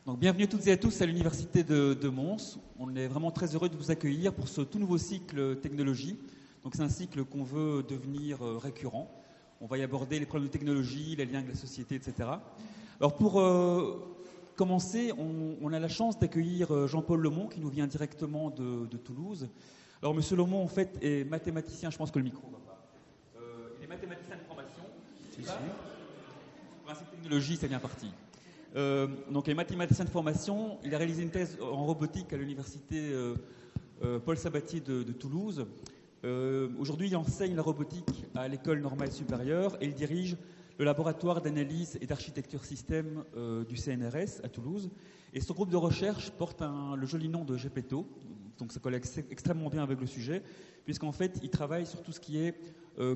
Donc, bienvenue toutes et à tous à l'Université de Mons. On est vraiment très heureux de vous accueillir pour ce tout nouveau cycle technologie. Donc, c'est un cycle qu'on veut devenir récurrent. On va y aborder les problèmes de technologie, les liens avec la société, etc. Alors, pour commencer, on a la chance d'accueillir Jean-Paul Lemont, qui nous vient directement de Toulouse. Alors, Monsieur Lemont, en fait, est mathématicien. Je pense que le micro va pas. Il est mathématicien de formation. C'est ça ? Pour un cycle technologie, c'est bien parti. Donc, il est mathématicien de formation. Il a réalisé une thèse en robotique à l'université Paul Sabatier de Toulouse. Aujourd'hui, il enseigne la robotique à l'École normale supérieure et il dirige le laboratoire d'analyse et d'architecture système du CNRS à Toulouse. Et son groupe de recherche porte le joli nom de GEPETO. Donc, ça colle extrêmement bien avec le sujet, puisqu'en fait, il travaille sur tout ce qui est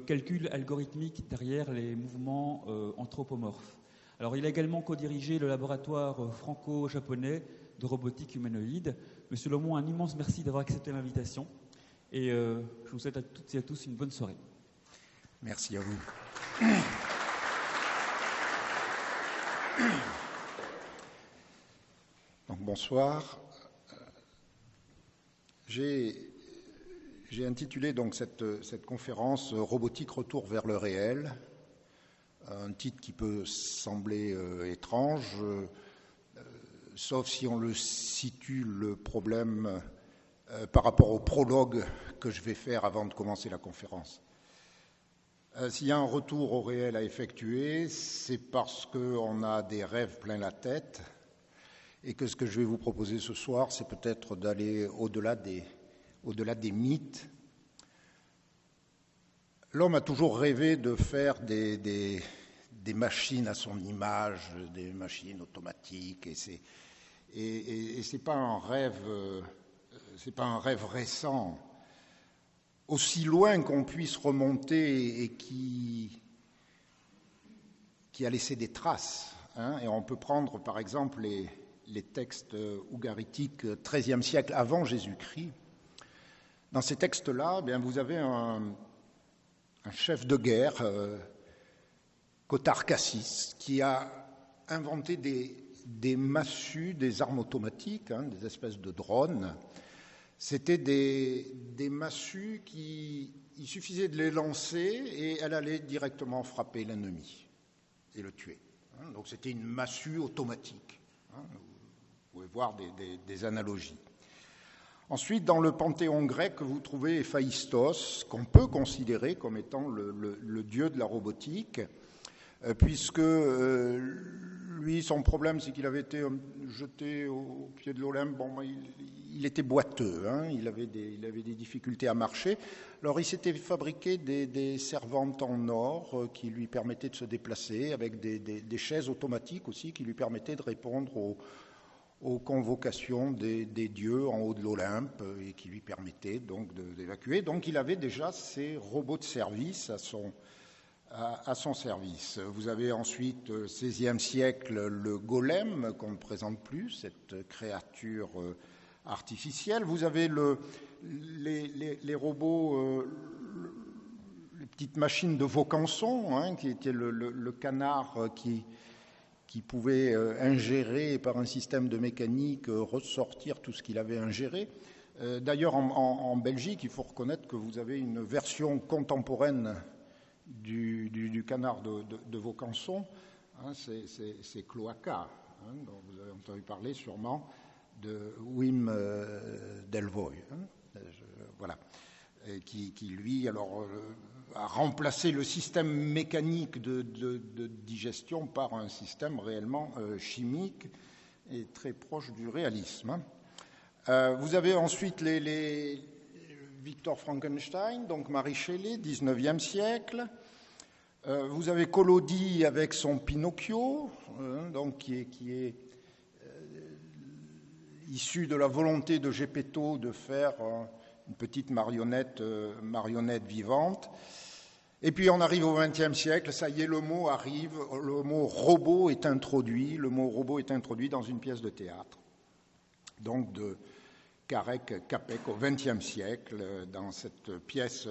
calcul algorithmique derrière les mouvements anthropomorphes. Alors, il a également co-dirigé le laboratoire franco-japonais de robotique humanoïde. Monsieur Lemont, un immense merci d'avoir accepté l'invitation. Et je vous souhaite à toutes et à tous une bonne soirée. Merci à vous. Donc, bonsoir. J'ai intitulé donc cette conférence « Robotique, retour vers le réel ». Un titre qui peut sembler étrange, sauf si on le situe le problème par rapport au prologue que je vais faire avant de commencer la conférence. S'il y a un retour au réel à effectuer, c'est parce qu'on a des rêves plein la tête et que ce que je vais vous proposer ce soir, c'est peut-être d'aller au-delà des mythes. L'homme a toujours rêvé de faire des machines à son image, des machines automatiques, et c'est pas un rêve récent, aussi loin qu'on puisse remonter et qui a laissé des traces. Et on peut prendre par exemple les textes ougaritiques XIIIe siècle avant Jésus-Christ. Dans ces textes-là, bien, vous avez un chef de guerre, Kotar Cassis, qui a inventé des massues, des armes automatiques, des espèces de drones. C'était des massues il suffisait de les lancer et elle allait directement frapper l'ennemi et le tuer. Donc c'était une massue automatique. Vous pouvez voir des analogies. Ensuite, dans le panthéon grec, vous trouvez Héphaïstos, qu'on peut considérer comme étant le dieu de la robotique, puisque lui, son problème, c'est qu'il avait été jeté au pied de l'Olympe. Bon, il était boiteux, il avait des difficultés à marcher. Alors, il s'était fabriqué des servantes en or qui lui permettaient de se déplacer, avec des chaises automatiques aussi qui lui permettaient de répondre aux convocations des dieux en haut de l'Olympe et qui lui permettaient donc d'évacuer. Donc il avait déjà ces robots de service à son service. Vous avez ensuite, au XVIe siècle, le golem, qu'on ne présente plus, cette créature artificielle. Vous avez les robots, les petites machines de Vaucanson, qui étaient le canard qui pouvait ingérer par un système de mécanique, ressortir tout ce qu'il avait ingéré. D'ailleurs, en Belgique, il faut reconnaître que vous avez une version contemporaine du canard de Vaucanson, c'est Cloaca, dont vous avez entendu parler sûrement, de Wim Delvoye, voilà, qui lui, alors, a remplacé le système mécanique de digestion par un système réellement chimique et très proche du réalisme. Vous avez ensuite les Victor Frankenstein, donc Mary Shelley, 19e siècle. Vous avez Collodi avec son Pinocchio, donc qui est issu de la volonté de Geppetto de faire une petite marionnette vivante. Et puis on arrive au XXe siècle, ça y est, le mot arrive, le mot robot est introduit. Le mot robot est introduit dans une pièce de théâtre, donc de Karek Capek au XXe siècle, dans cette pièce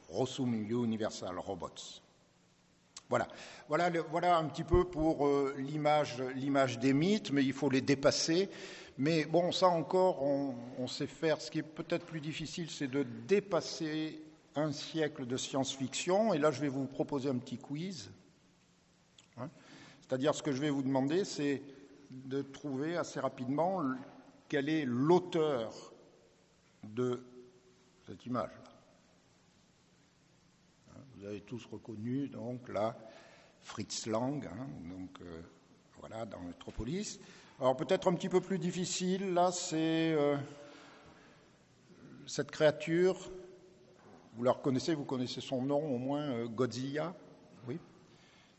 Rossum Universal Robots. Voilà un petit peu pour l'image des mythes, mais il faut les dépasser. Mais bon, ça encore, on sait faire. Ce qui est peut-être plus difficile, c'est de dépasser un siècle de science-fiction. Et là, je vais vous proposer un petit quiz. C'est-à-dire, ce que je vais vous demander, c'est de trouver assez rapidement quel est l'auteur de cette image-là. Vous avez tous reconnu, donc, là, Fritz Lang, voilà, dans Metropolis. Alors, peut-être un petit peu plus difficile, là, c'est cette créature, vous la reconnaissez, vous connaissez son nom au moins, Godzilla, oui.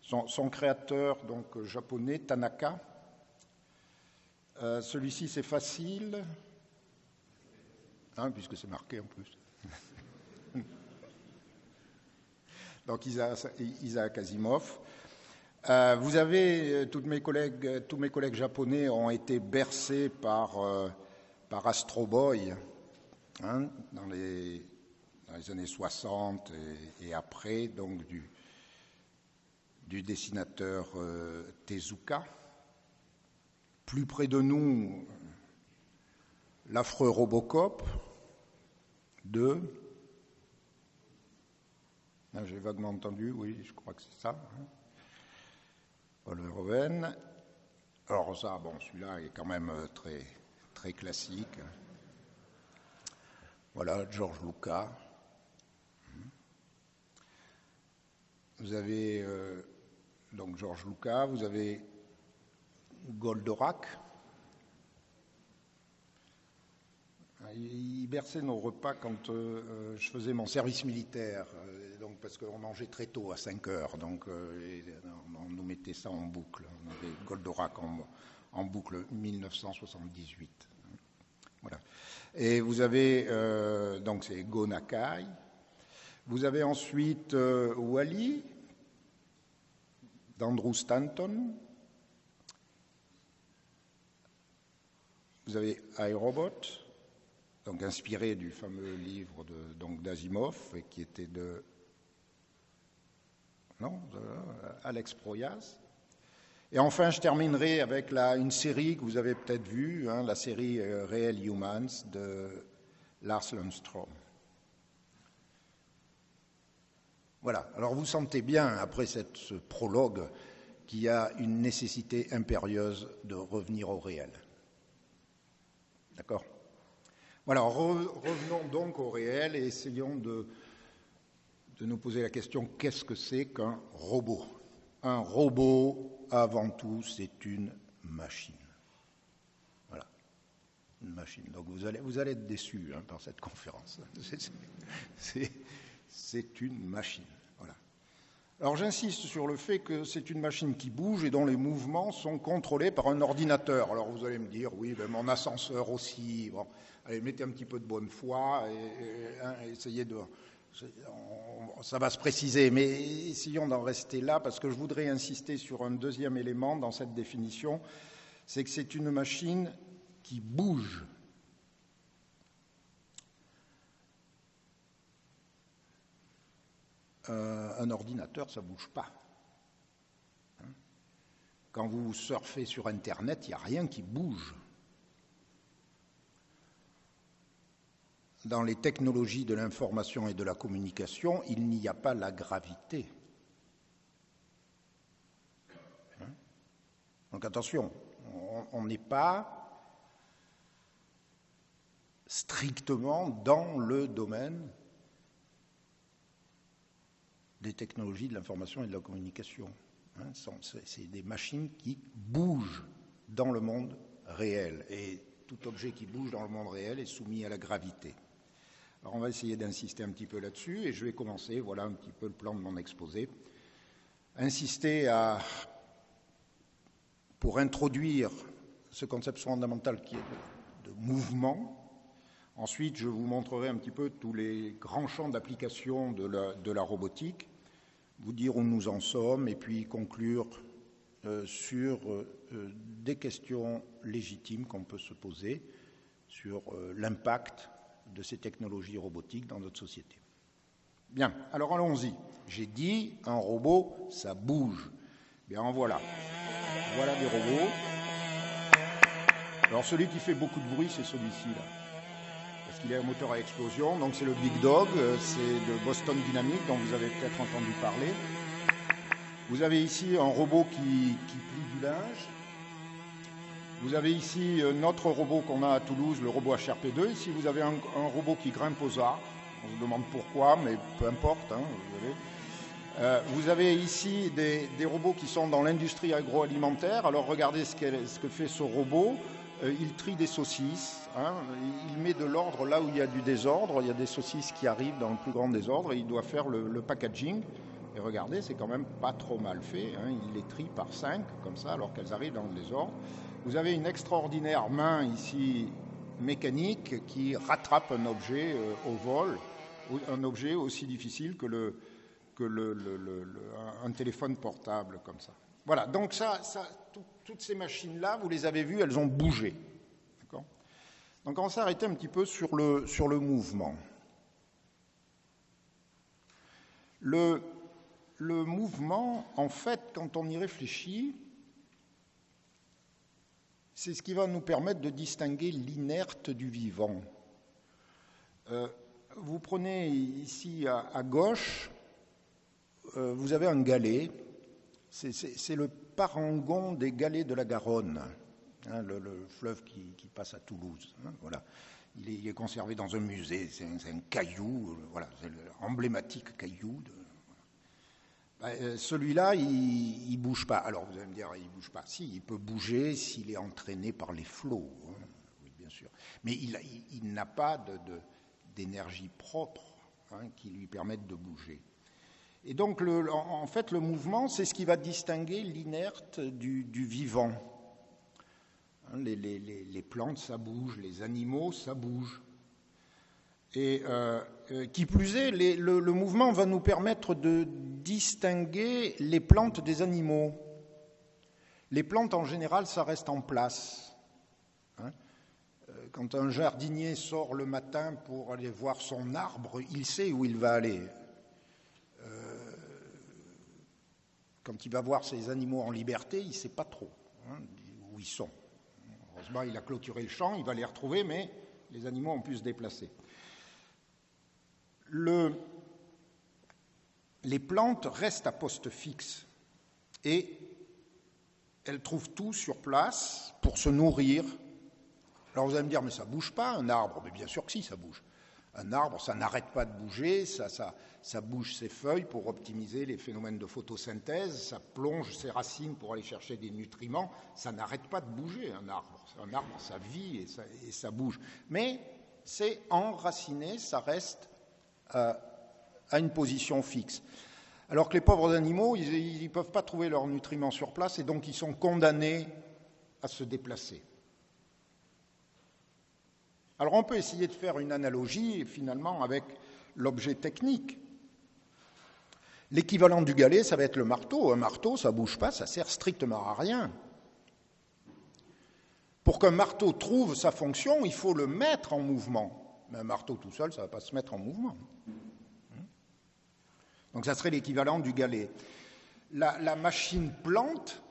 Son créateur, donc, japonais, Tanaka. Celui-ci, c'est facile, puisque c'est marqué en plus. Donc Isaac Asimov. Vous avez, tous mes collègues japonais ont été bercés par Astro Boy dans les années 60 et après, donc du dessinateur Tezuka. Plus près de nous, l'affreux Robocop de... J'ai vaguement entendu, oui, je crois que c'est ça. Paul Verhoeven. Alors ça, bon, celui-là est quand même très, très classique. Voilà, George Lucas. Vous avez donc George Lucas, vous avez Goldorak. Il berçait nos repas quand je faisais mon service militaire, donc parce qu'on mangeait très tôt, à 5 heures, donc on nous mettait ça en boucle. On avait Goldorak en boucle 1978. Voilà. Et vous avez, donc c'est Go Nakai. Vous avez ensuite Wall-E, d'Andrew Stanton. Vous avez iRobot, donc inspiré du fameux livre d'Asimov, et qui était de Alex Proyas. Et enfin, je terminerai avec une série que vous avez peut-être vue, la série Real Humans de Lars Lundström. Voilà. Alors vous sentez bien, après ce prologue, qu'il y a une nécessité impérieuse de revenir au réel. D'accord ? Voilà, revenons donc au réel et essayons de nous poser la question, qu'est-ce que c'est qu'un robot ? Un robot, avant tout, c'est une machine. Voilà, une machine. Donc vous allez être déçus par cette conférence. C'est une machine. Voilà. Alors j'insiste sur le fait que c'est une machine qui bouge et dont les mouvements sont contrôlés par un ordinateur. Alors vous allez me dire, oui, ben mon ascenseur aussi. Bon, allez, mettez un petit peu de bonne foi et essayez de... Ça va se préciser, mais essayons d'en rester là, parce que je voudrais insister sur un deuxième élément dans cette définition, c'est que c'est une machine qui bouge. Un ordinateur, ça ne bouge pas. Quand vous surfez sur Internet, il n'y a rien qui bouge. Dans les technologies de l'information et de la communication, il n'y a pas la gravité. Donc attention, on n'est pas strictement dans le domaine des technologies de l'information et de la communication. C'est des machines qui bougent dans le monde réel. Et tout objet qui bouge dans le monde réel est soumis à la gravité. Alors on va essayer d'insister un petit peu là-dessus, et je vais commencer, voilà un petit peu le plan de mon exposé. Insister pour introduire ce concept fondamental qui est de mouvement. Ensuite, je vous montrerai un petit peu tous les grands champs d'application de la robotique, vous dire où nous en sommes, et puis conclure sur des questions légitimes qu'on peut se poser sur l'impact de ces technologies robotiques dans notre société. Bien, alors allons-y. J'ai dit, un robot, ça bouge. Bien, en voilà. Voilà des robots. Alors celui qui fait beaucoup de bruit, c'est celui-ci, là. Parce qu'il a un moteur à explosion, donc c'est le Big Dog, c'est de Boston Dynamics, dont vous avez peut-être entendu parler. Vous avez ici un robot qui plie du linge. Vous avez ici notre robot qu'on a à Toulouse, le robot HRP2. Ici, vous avez un robot qui grimpe aux arbres. On se demande pourquoi, mais peu importe. Vous avez ici des robots qui sont dans l'industrie agroalimentaire. Alors regardez ce que fait ce robot. Il trie des saucisses. Il met de l'ordre là où il y a du désordre. Il y a des saucisses qui arrivent dans le plus grand désordre et il doit faire le packaging. Et regardez, c'est quand même pas trop mal fait. Il les trie par 5, comme ça, alors qu'elles arrivent dans le désordre. Vous avez une extraordinaire main ici mécanique qui rattrape un objet au vol, un objet aussi difficile que un téléphone portable comme ça. Voilà, donc toutes ces machines-là, vous les avez vues, elles ont bougé. D'accord ? Donc on va s'arrêter un petit peu sur le mouvement. Le mouvement, en fait, quand on y réfléchit, c'est ce qui va nous permettre de distinguer l'inerte du vivant. Vous prenez ici à gauche, vous avez un galet. C'est le parangon des galets de la Garonne, le fleuve qui passe à Toulouse. Voilà. Il est conservé dans un musée. C'est un caillou, voilà, c'est l'emblématique caillou. Celui-là, il ne bouge pas. Alors vous allez me dire, il ne bouge pas. Si, il peut bouger s'il est entraîné par les flots, oui, bien sûr. Mais il n'a pas d'énergie propre qui lui permette de bouger. Et donc, en fait, le mouvement, c'est ce qui va distinguer l'inerte du vivant. Les plantes, ça bouge. Les animaux, ça bouge. Et qui plus est, le mouvement va nous permettre de distinguer les plantes des animaux. Les plantes, en général, ça reste en place. Quand un jardinier sort le matin pour aller voir son arbre, il sait où il va aller. Quand il va voir ses animaux en liberté, il ne sait pas trop où ils sont. Heureusement, il a clôturé le champ, il va les retrouver, mais les animaux ont pu se déplacer. Les plantes restent à poste fixe et elles trouvent tout sur place pour se nourrir. Alors vous allez me dire, mais ça ne bouge pas un arbre? Mais bien sûr que si, ça bouge. Un arbre, ça n'arrête pas de bouger, ça bouge ses feuilles pour optimiser les phénomènes de photosynthèse, ça plonge ses racines pour aller chercher des nutriments, ça n'arrête pas de bouger un arbre. Un arbre, ça vit et ça bouge. Mais c'est enraciné, ça reste à une position fixe. Alors que les pauvres animaux, ils ne peuvent pas trouver leurs nutriments sur place et donc ils sont condamnés à se déplacer. Alors on peut essayer de faire une analogie finalement avec l'objet technique. L'équivalent du galet, ça va être le marteau. Un marteau, ça ne bouge pas, ça ne sert strictement à rien. Pour qu'un marteau trouve sa fonction, il faut le mettre en mouvement. Mais un marteau tout seul, ça ne va pas se mettre en mouvement. Donc ça serait l'équivalent du galet. La machine plante,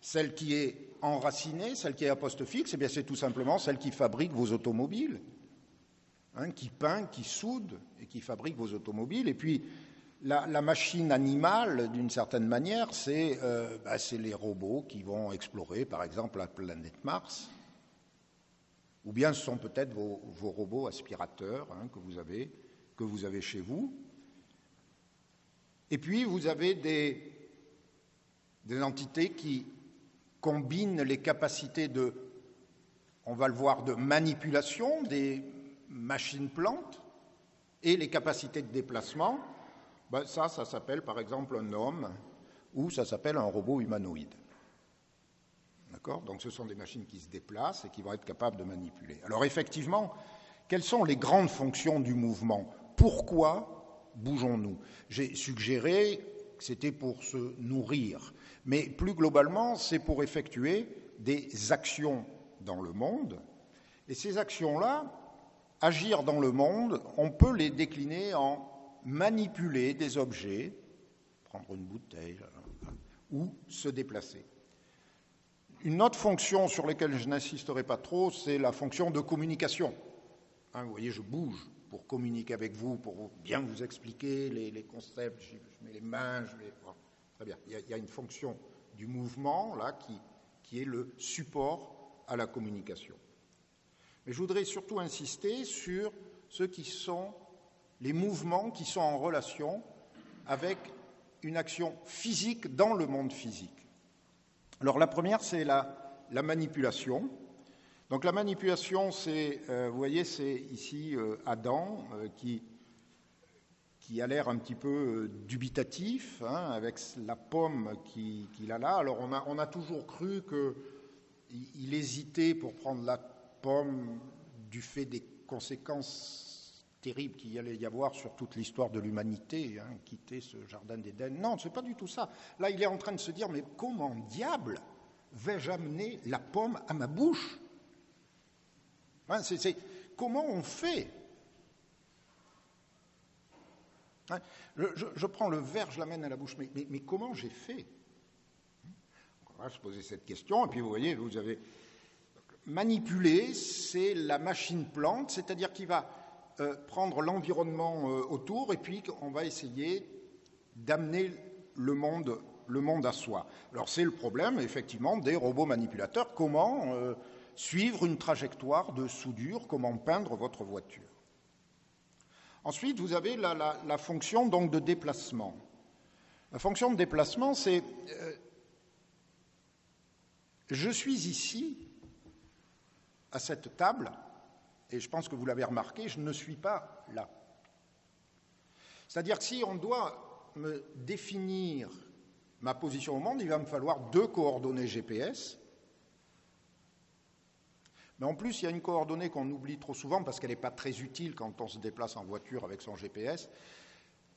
celle qui est enracinée, celle qui est à poste fixe, eh bien c'est tout simplement celle qui fabrique vos automobiles, qui peint, qui soude et qui fabrique vos automobiles. Et puis la machine animale, d'une certaine manière, c'est les robots qui vont explorer, par exemple, la planète Mars. Ou bien ce sont peut-être vos robots aspirateurs que vous avez chez vous. Et puis vous avez des entités qui combinent les capacités on va le voir, de manipulation des machines plantes et les capacités de déplacement. Ça s'appelle par exemple un homme ou ça s'appelle un robot humanoïde. D'accord ? Donc ce sont des machines qui se déplacent et qui vont être capables de manipuler. Alors effectivement, quelles sont les grandes fonctions du mouvement ? Pourquoi bougeons-nous ? J'ai suggéré que c'était pour se nourrir, mais plus globalement, c'est pour effectuer des actions dans le monde. Et ces actions-là, agir dans le monde, on peut les décliner en manipuler des objets, prendre une bouteille, ou se déplacer. Une autre fonction sur laquelle je n'insisterai pas trop, c'est la fonction de communication. Vous voyez, je bouge pour communiquer avec vous, pour bien vous expliquer les concepts, je mets les mains, bon, très bien. Il y a une fonction du mouvement, là, qui est le support à la communication. Mais je voudrais surtout insister sur ceux qui sont les mouvements qui sont en relation avec une action physique dans le monde physique. Alors la première, c'est la manipulation. Donc la manipulation, c'est, vous voyez, c'est ici Adam qui a l'air un petit peu dubitatif, avec la pomme qu'il a là. Alors on a toujours cru qu'il hésitait pour prendre la pomme du fait des conséquences terribles qu'il y allait y avoir sur toute l'histoire de l'humanité, quitter ce jardin d'Éden. Non, ce n'est pas du tout ça. Là, il est en train de se dire, mais comment diable vais-je amener la pomme à ma bouche ? Comment on fait ? Je prends le verre, je l'amène à la bouche, mais comment j'ai fait ? On va se poser cette question, et puis vous voyez, vous avez... Manipuler, c'est la machine plante, c'est-à-dire qu'il va prendre l'environnement autour, et puis on va essayer d'amener le monde à soi. Alors c'est le problème, effectivement, des robots manipulateurs. Comment suivre une trajectoire de soudure, comment peindre votre voiture. Ensuite, vous avez la fonction donc de déplacement. La fonction de déplacement, c'est je suis ici, à cette table, et je pense que vous l'avez remarqué, je ne suis pas là. C'est-à-dire que si on doit me définir ma position au monde, il va me falloir 2 coordonnées GPS. Mais en plus, il y a une coordonnée qu'on oublie trop souvent parce qu'elle n'est pas très utile quand on se déplace en voiture avec son GPS.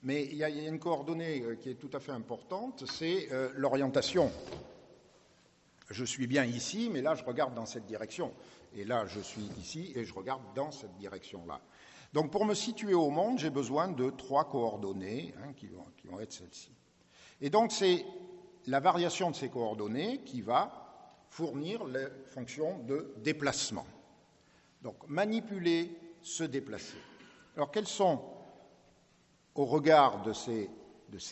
Mais il y a une coordonnée qui est tout à fait importante, c'est l'orientation. Je suis bien ici, mais là, je regarde dans cette direction. Et là, je suis ici et je regarde dans cette direction-là. Donc, pour me situer au monde, j'ai besoin de 3 coordonnées qui vont être celles-ci. Et donc, c'est la variation de ces coordonnées qui va fournir les fonctions de déplacement. Donc, manipuler, se déplacer. Alors, quels sont, au regard de ces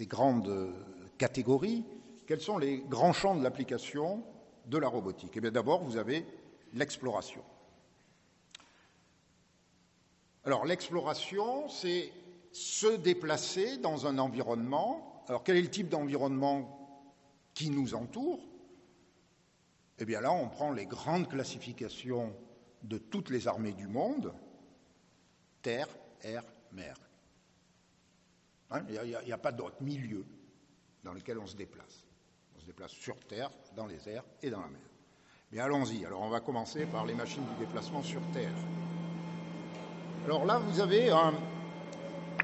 grandes catégories, quels sont les grands champs de l'application de la robotique ? Eh bien, d'abord, vous avez l'exploration. Alors, l'exploration, c'est se déplacer dans un environnement. Alors, quel est le type d'environnement qui nous entoure ? Eh bien, là, on prend les grandes classifications de toutes les armées du monde, terre, air, mer. Il n'y a pas d'autre milieu dans lequel on se déplace. On se déplace sur terre, dans les airs et dans la mer. Mais allons-y. Alors, on va commencer par les machines du déplacement sur terre. Alors là, vous avez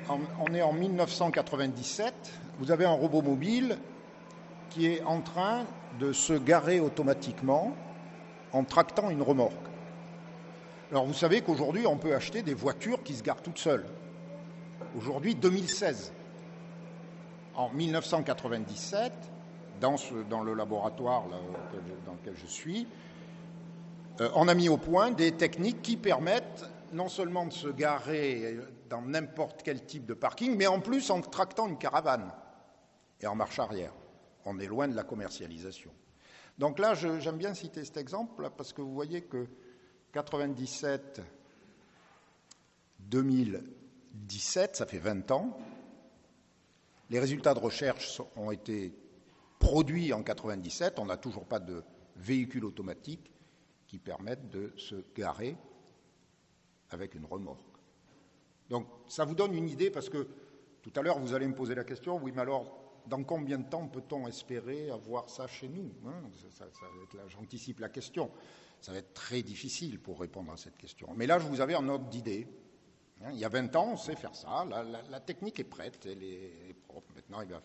on est en 1997, vous avez un robot mobile qui est en train de se garer automatiquement en tractant une remorque. Alors vous savez qu'aujourd'hui, on peut acheter des voitures qui se garent toutes seules. Aujourd'hui, 2016. En 1997, dans le laboratoire là, dans lequel je suis, on a mis au point des techniques qui permettent non seulement de se garer dans n'importe quel type de parking, mais en plus en tractant une caravane et en marche arrière. On est loin de la commercialisation. Donc là, j'aime bien citer cet exemple, parce que vous voyez que 97, 2017, ça fait 20 ans. Les résultats de recherche ont été produits en 97. On n'a toujours pas de véhicules automatiques qui permettent de se garer avec une remorque. Donc ça vous donne une idée, parce que tout à l'heure, vous allez me poser la question, oui, mais alors, dans combien de temps peut-on espérer avoir ça chez nous ? J'anticipe la question. Ça va être très difficile pour répondre à cette question. Mais là, je vous avais un ordre d'idée. Il y a 20 ans, on sait faire ça. La technique est prête, elle est propre. Maintenant, il va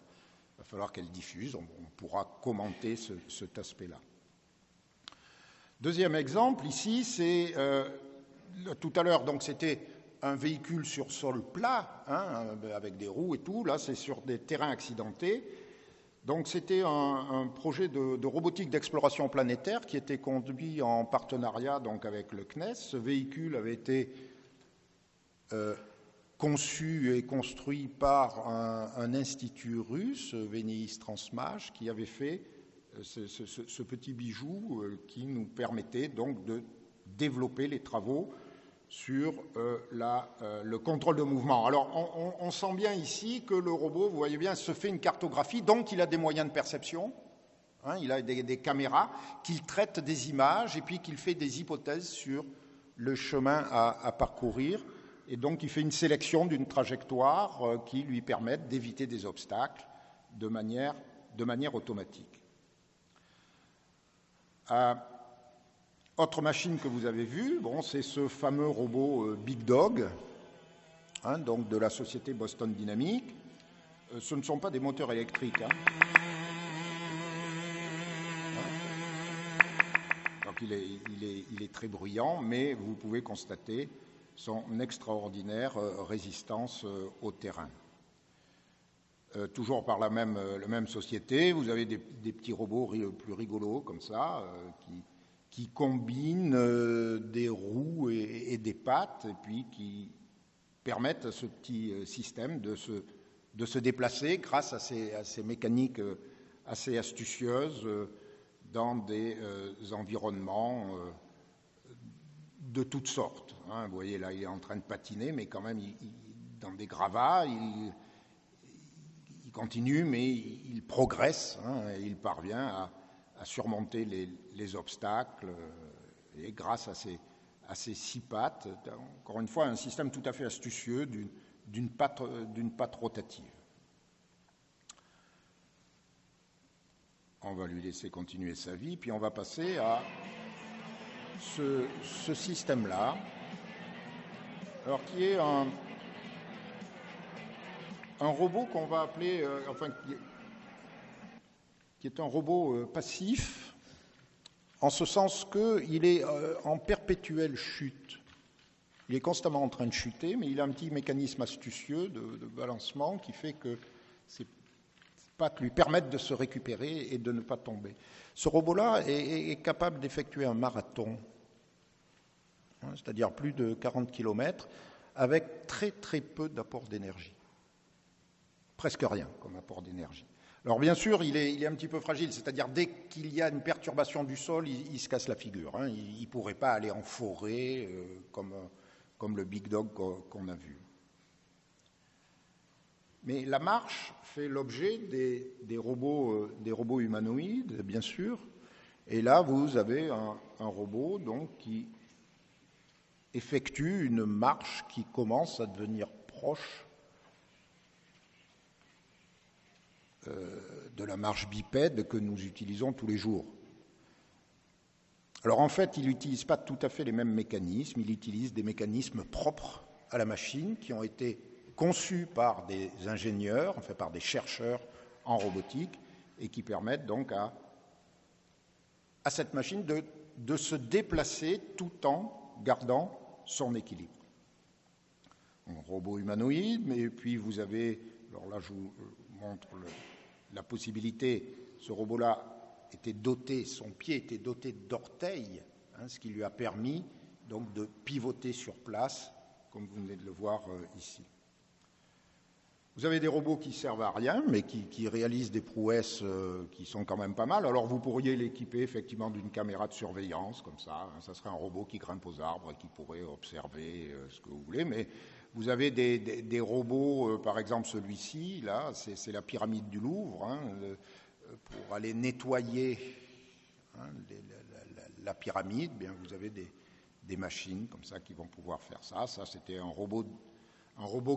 falloir qu'elle diffuse. On pourra commenter cet aspect-là. Deuxième exemple, ici, c'est tout à l'heure, donc c'était un véhicule sur sol plat, hein, avec des roues et tout. Là, c'est sur des terrains accidentés. Donc, c'était un projet de robotique d'exploration planétaire qui était conduit en partenariat donc, avec le CNES. Ce véhicule avait été conçu et construit par un institut russe, Veneis Transmach, qui avait fait ce petit bijou qui nous permettait donc de développer les travaux sur le contrôle de mouvement. Alors, on sent bien ici que le robot, vous voyez bien, se fait une cartographie, donc il a des moyens de perception, hein, il a des caméras, qu'il traite des images et puis qu'il fait des hypothèses sur le chemin à parcourir. Et donc, il fait une sélection d'une trajectoire qui lui permette d'éviter des obstacles de manière automatique. Autre machine que vous avez vue, bon, c'est ce fameux robot Big Dog, hein, donc de la société Boston Dynamics. Ce ne sont pas des moteurs électriques. Hein. Donc il est très bruyant, mais vous pouvez constater son extraordinaire résistance au terrain. Toujours par la même société, vous avez des petits robots plus rigolos comme ça, qui combinent des roues et des pattes, et puis qui permettent à ce petit système de se déplacer grâce à ces mécaniques assez astucieuses dans des environnements de toutes sortes. Hein. Vous voyez, là, il est en train de patiner, mais quand même, dans des gravats, il continue, mais il progresse, hein, et il parvient à surmonter les obstacles, et grâce à ces 6 pattes, encore une fois, un système tout à fait astucieux d'une patte rotative. On va lui laisser continuer sa vie, puis on va passer à ce système-là, alors qui est un robot qu'on va appeler, qui est un robot passif, en ce sens qu'il est en perpétuelle chute. Il est constamment en train de chuter, mais il a un petit mécanisme astucieux de balancement qui fait que ses pattes lui permettent de se récupérer et de ne pas tomber. Ce robot-là est capable d'effectuer un marathon, hein, c'est-à-dire plus de 40 km, avec très très peu d'apport d'énergie. Presque rien comme apport d'énergie. Alors bien sûr, il est un petit peu fragile, c'est-à-dire dès qu'il y a une perturbation du sol, il se casse la figure. Hein. Il ne pourrait pas aller en forêt comme le Big Dog qu'on a vu. Mais la marche fait l'objet des robots humanoïdes, bien sûr. Et là, vous avez un robot donc, qui effectue une marche qui commence à devenir proche de la marche bipède que nous utilisons tous les jours. Alors en fait, il n'utilise pas tout à fait les mêmes mécanismes, il utilise des mécanismes propres à la machine qui ont été conçus par des ingénieurs, enfin par des chercheurs en robotique, et qui permettent donc à cette machine de se déplacer tout en gardant son équilibre. Un robot humanoïde, mais puis vous avez, alors là je vous montre la possibilité, ce robot-là son pied était doté d'orteils, hein, ce qui lui a permis donc de pivoter sur place, comme vous venez de le voir ici. Vous avez des robots qui servent à rien, mais qui réalisent des prouesses qui sont quand même pas mal. Alors vous pourriez l'équiper effectivement d'une caméra de surveillance, comme ça. Hein, ça serait un robot qui grimpe aux arbres et qui pourrait observer ce que vous voulez. Mais vous avez des robots, par exemple celui-ci, là, c'est la pyramide du Louvre, hein, pour aller nettoyer hein, la pyramide. Bien, vous avez des machines comme ça qui vont pouvoir faire ça. Ça, c'était un robot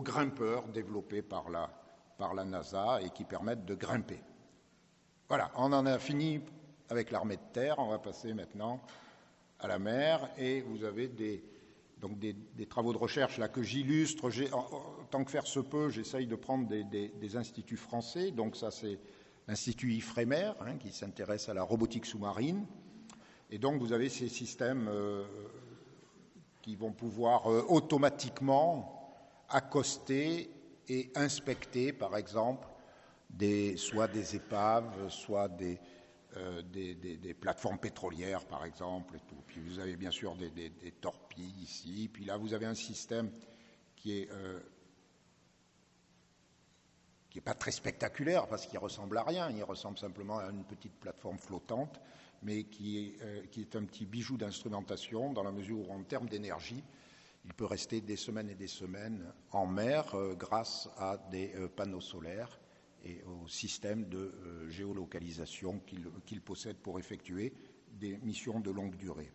grimpeur développé par la NASA et qui permettent de grimper. Voilà, on en a fini avec l'armée de terre, on va passer maintenant à la mer et vous avez des travaux de recherche là que j'illustre. Tant que faire se peut, j'essaye de prendre des instituts français. Donc ça, c'est l'Institut Ifremer hein, qui s'intéresse à la robotique sous-marine. Et donc vous avez ces systèmes qui vont pouvoir automatiquement accoster et inspecter, par exemple, soit des épaves, soit des plateformes pétrolières, par exemple. Et tout. Puis vous avez bien sûr des torpilles ici. Puis là, vous avez un système qui est pas très spectaculaire parce qu'il ressemble à rien. Il ressemble simplement à une petite plateforme flottante, mais qui est un petit bijou d'instrumentation dans la mesure où, en termes d'énergie, il peut rester des semaines et des semaines en mer grâce à des panneaux solaires et au système de géolocalisation qu'il possède pour effectuer des missions de longue durée.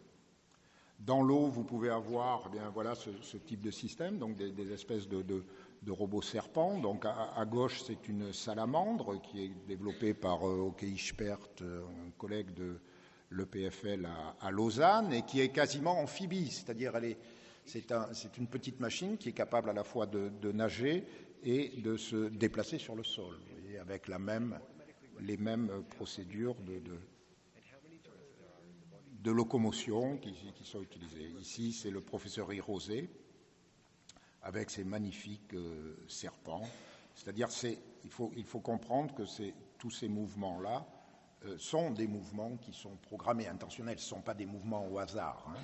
Dans l'eau, vous pouvez avoir eh bien, voilà, ce type de système, donc des espèces de robots serpents. Donc à gauche, c'est une salamandre qui est développée par Åke Hirschpert, un collègue de l'EPFL à Lausanne, et qui est quasiment amphibie, c'est-à-dire c'est une petite machine qui est capable à la fois de nager et de se déplacer sur le sol, vous voyez, avec les mêmes procédures de locomotion qui sont utilisées. Ici, c'est le professeur Hirose avec ses magnifiques serpents. C'est-à-dire, il faut comprendre que tous ces mouvements-là sont des mouvements qui sont programmés, intentionnels. Ce ne sont pas des mouvements au hasard. Hein.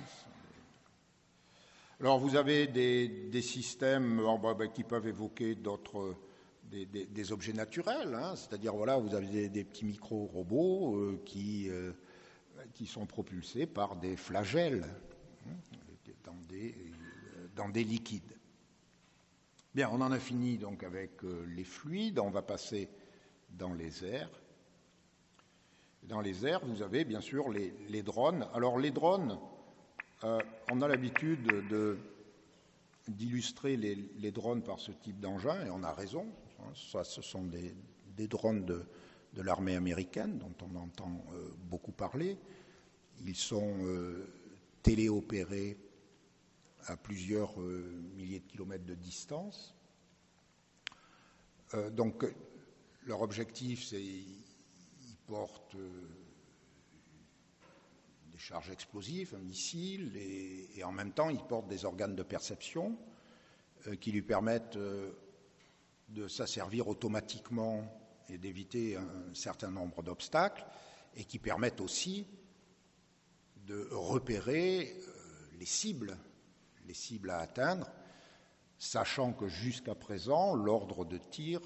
Alors, vous avez des systèmes qui peuvent évoquer des objets naturels. Hein. C'est-à-dire, voilà, vous avez des petits micro-robots qui sont propulsés par des flagelles dans des liquides. Bien, on en a fini donc avec les fluides, on va passer dans les airs. Dans les airs, vous avez bien sûr les drones. Alors les drones, on a l'habitude d'illustrer les drones par ce type d'engin, et on a raison. Ça, ce sont des drones de l'armée américaine, dont on entend beaucoup parler. Ils sont téléopérés à plusieurs milliers de kilomètres de distance. Donc, leur objectif, c'est ils portent des charges explosives, un missile, et en même temps, ils portent des organes de perception qui lui permettent de s'asservir automatiquement et d'éviter un certain nombre d'obstacles, et qui permettent aussi de repérer les cibles à atteindre, sachant que jusqu'à présent, l'ordre de tir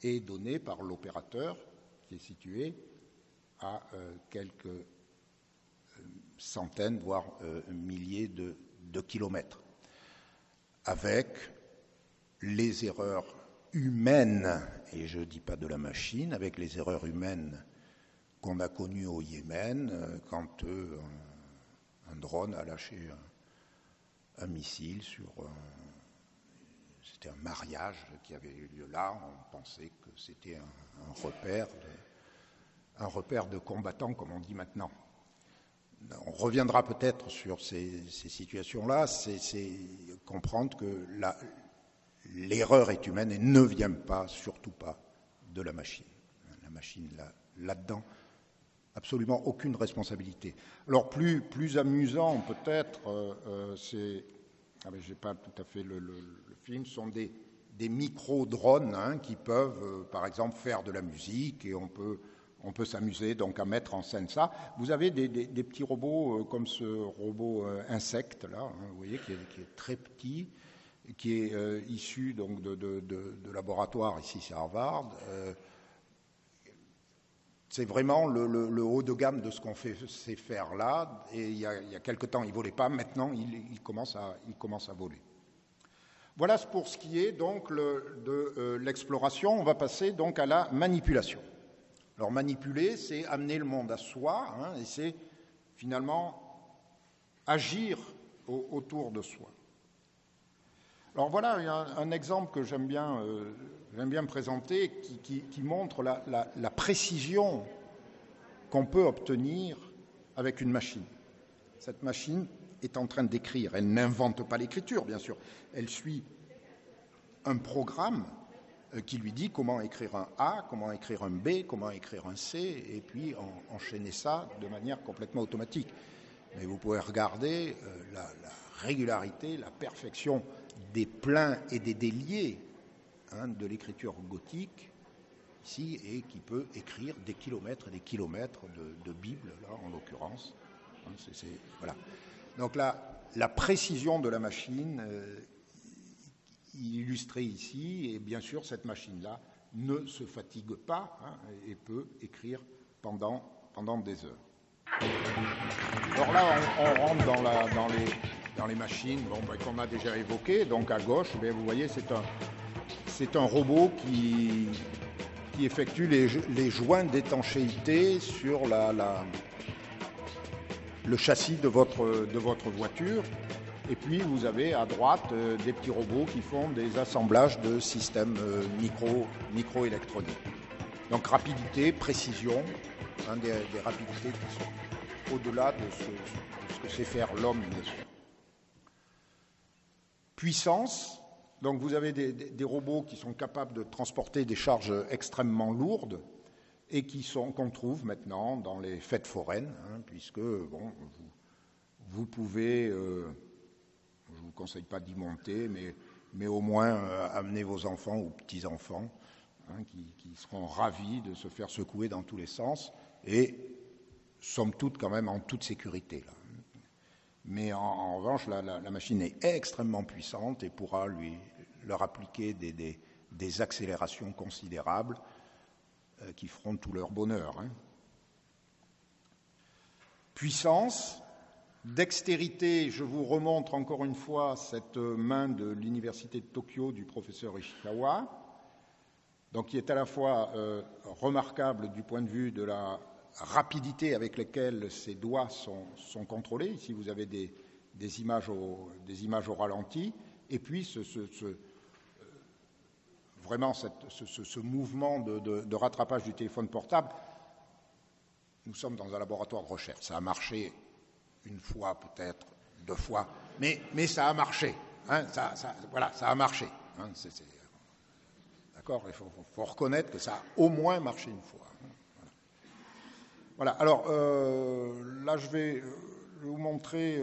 est donné par l'opérateur qui est situé à quelques centaines, voire milliers de kilomètres, avec les erreurs humaines, et je ne dis pas de la machine, avec les erreurs humaines qu'on a connues au Yémen, quand un drone a lâché un missile c'était un mariage qui avait eu lieu là. On pensait que c'était un repère de combattants, comme on dit maintenant. On reviendra peut-être sur ces situations-là. C'est comprendre que l'erreur est humaine et ne vient pas, surtout pas, de la machine. La machine, là-dedans, absolument aucune responsabilité. Alors, plus amusant, peut-être, c'est... je n'ai pas tout à fait le film, ce sont des micro-drones qui peuvent, par exemple, faire de la musique, et on peut s'amuser donc à mettre en scène ça. Vous avez des petits robots comme ce robot insecte, là, vous voyez, qui est très petit, qui est issu donc de laboratoires, ici c'est Harvard. C'est vraiment le haut de gamme de ce qu'on sait faire là. Et il y a quelque temps, il ne volait pas. Maintenant, il commence à voler. Voilà pour ce qui est donc de l'exploration. On va passer donc à la manipulation. Alors, manipuler, c'est amener le monde à soi, et c'est finalement agir autour de soi. Alors voilà un exemple que j'aime bien présenter qui montre la précision qu'on peut obtenir avec une machine. Cette machine est en train d'écrire. Elle n'invente pas l'écriture, bien sûr. Elle suit un programme qui lui dit comment écrire un A, comment écrire un B, comment écrire un C, et puis enchaîner ça de manière complètement automatique. Mais vous pouvez regarder la régularité, la perfection des pleins et des déliés de l'écriture gothique, ici, et qui peut écrire des kilomètres et des kilomètres de Bible, là, en l'occurrence. Voilà. Donc la précision de la machine illustrée ici, et bien sûr, cette machine-là ne se fatigue pas et peut écrire pendant des heures. Alors là, on rentre dans les machines qu'on a déjà évoquées. Donc à gauche, vous voyez, c'est un robot qui effectue les joints d'étanchéité sur le châssis de votre voiture. Et puis vous avez à droite des petits robots qui font des assemblages de systèmes microélectroniques. Donc rapidité, précision, des rapidités qui sont au-delà de ce que sait faire l'homme, bien sûr. Puissance, donc vous avez des robots qui sont capables de transporter des charges extrêmement lourdes et qu'on trouve maintenant dans les fêtes foraines, puisque vous pouvez, je ne vous conseille pas d'y monter, mais au moins amener vos enfants ou petits-enfants qui seront ravis de se faire secouer dans tous les sens et somme toute quand même en toute sécurité. Là. Mais en revanche, la machine est extrêmement puissante et pourra leur appliquer des accélérations considérables qui feront tout leur bonheur. Puissance, dextérité, je vous remontre encore une fois cette main de l'université de Tokyo du professeur Ishikawa, donc qui est à la fois remarquable du point de vue de la rapidité avec laquelle ces doigts sont contrôlés. Ici, vous avez des images au ralenti, et puis vraiment ce mouvement de rattrapage du téléphone portable. Nous sommes dans un laboratoire de recherche. Ça a marché une fois, peut-être, 2 fois, mais ça a marché. Voilà, ça a marché. D'accord, il faut reconnaître que ça a au moins marché une fois. Voilà, alors là je vais vous montrer,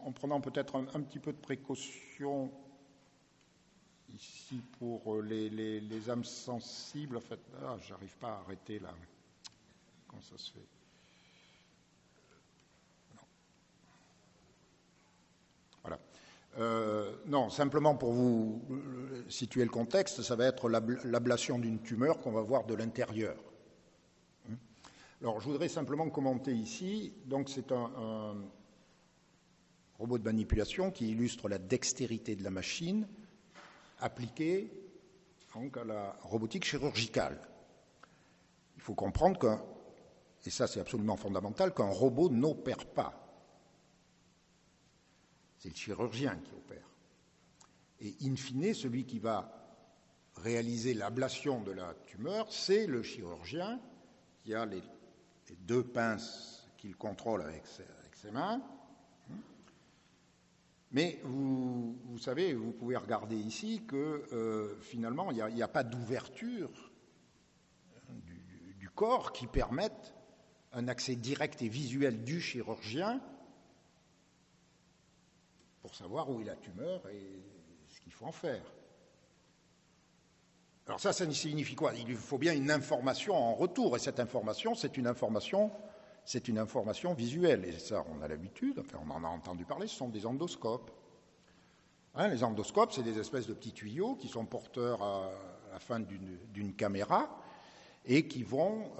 en prenant peut-être un petit peu de précaution ici pour les âmes sensibles. En fait, j'arrive pas à arrêter là. Comment ça se fait? Voilà. Non, simplement pour vous situer le contexte, ça va être l'ablation d'une tumeur qu'on va voir de l'intérieur. Alors, je voudrais simplement commenter ici. Donc, c'est un robot de manipulation qui illustre la dextérité de la machine appliquée donc, à la robotique chirurgicale. Il faut comprendre et ça c'est absolument fondamental, qu'un robot n'opère pas. C'est le chirurgien qui opère. Et in fine, celui qui va réaliser l'ablation de la tumeur, c'est le chirurgien qui a les 2 pinces qu'il contrôle avec ses mains. Mais vous savez, vous pouvez regarder ici que finalement, il n'y a pas d'ouverture du corps qui permette un accès direct et visuel du chirurgien pour savoir où est la tumeur et ce qu'il faut en faire. Alors ça signifie quoi? Il lui faut bien une information en retour, et cette information, c'est une information visuelle. Et ça, on a l'habitude, enfin, on en a entendu parler, ce sont des endoscopes. Les endoscopes, c'est des espèces de petits tuyaux qui sont porteurs à la fin d'une caméra et qui vont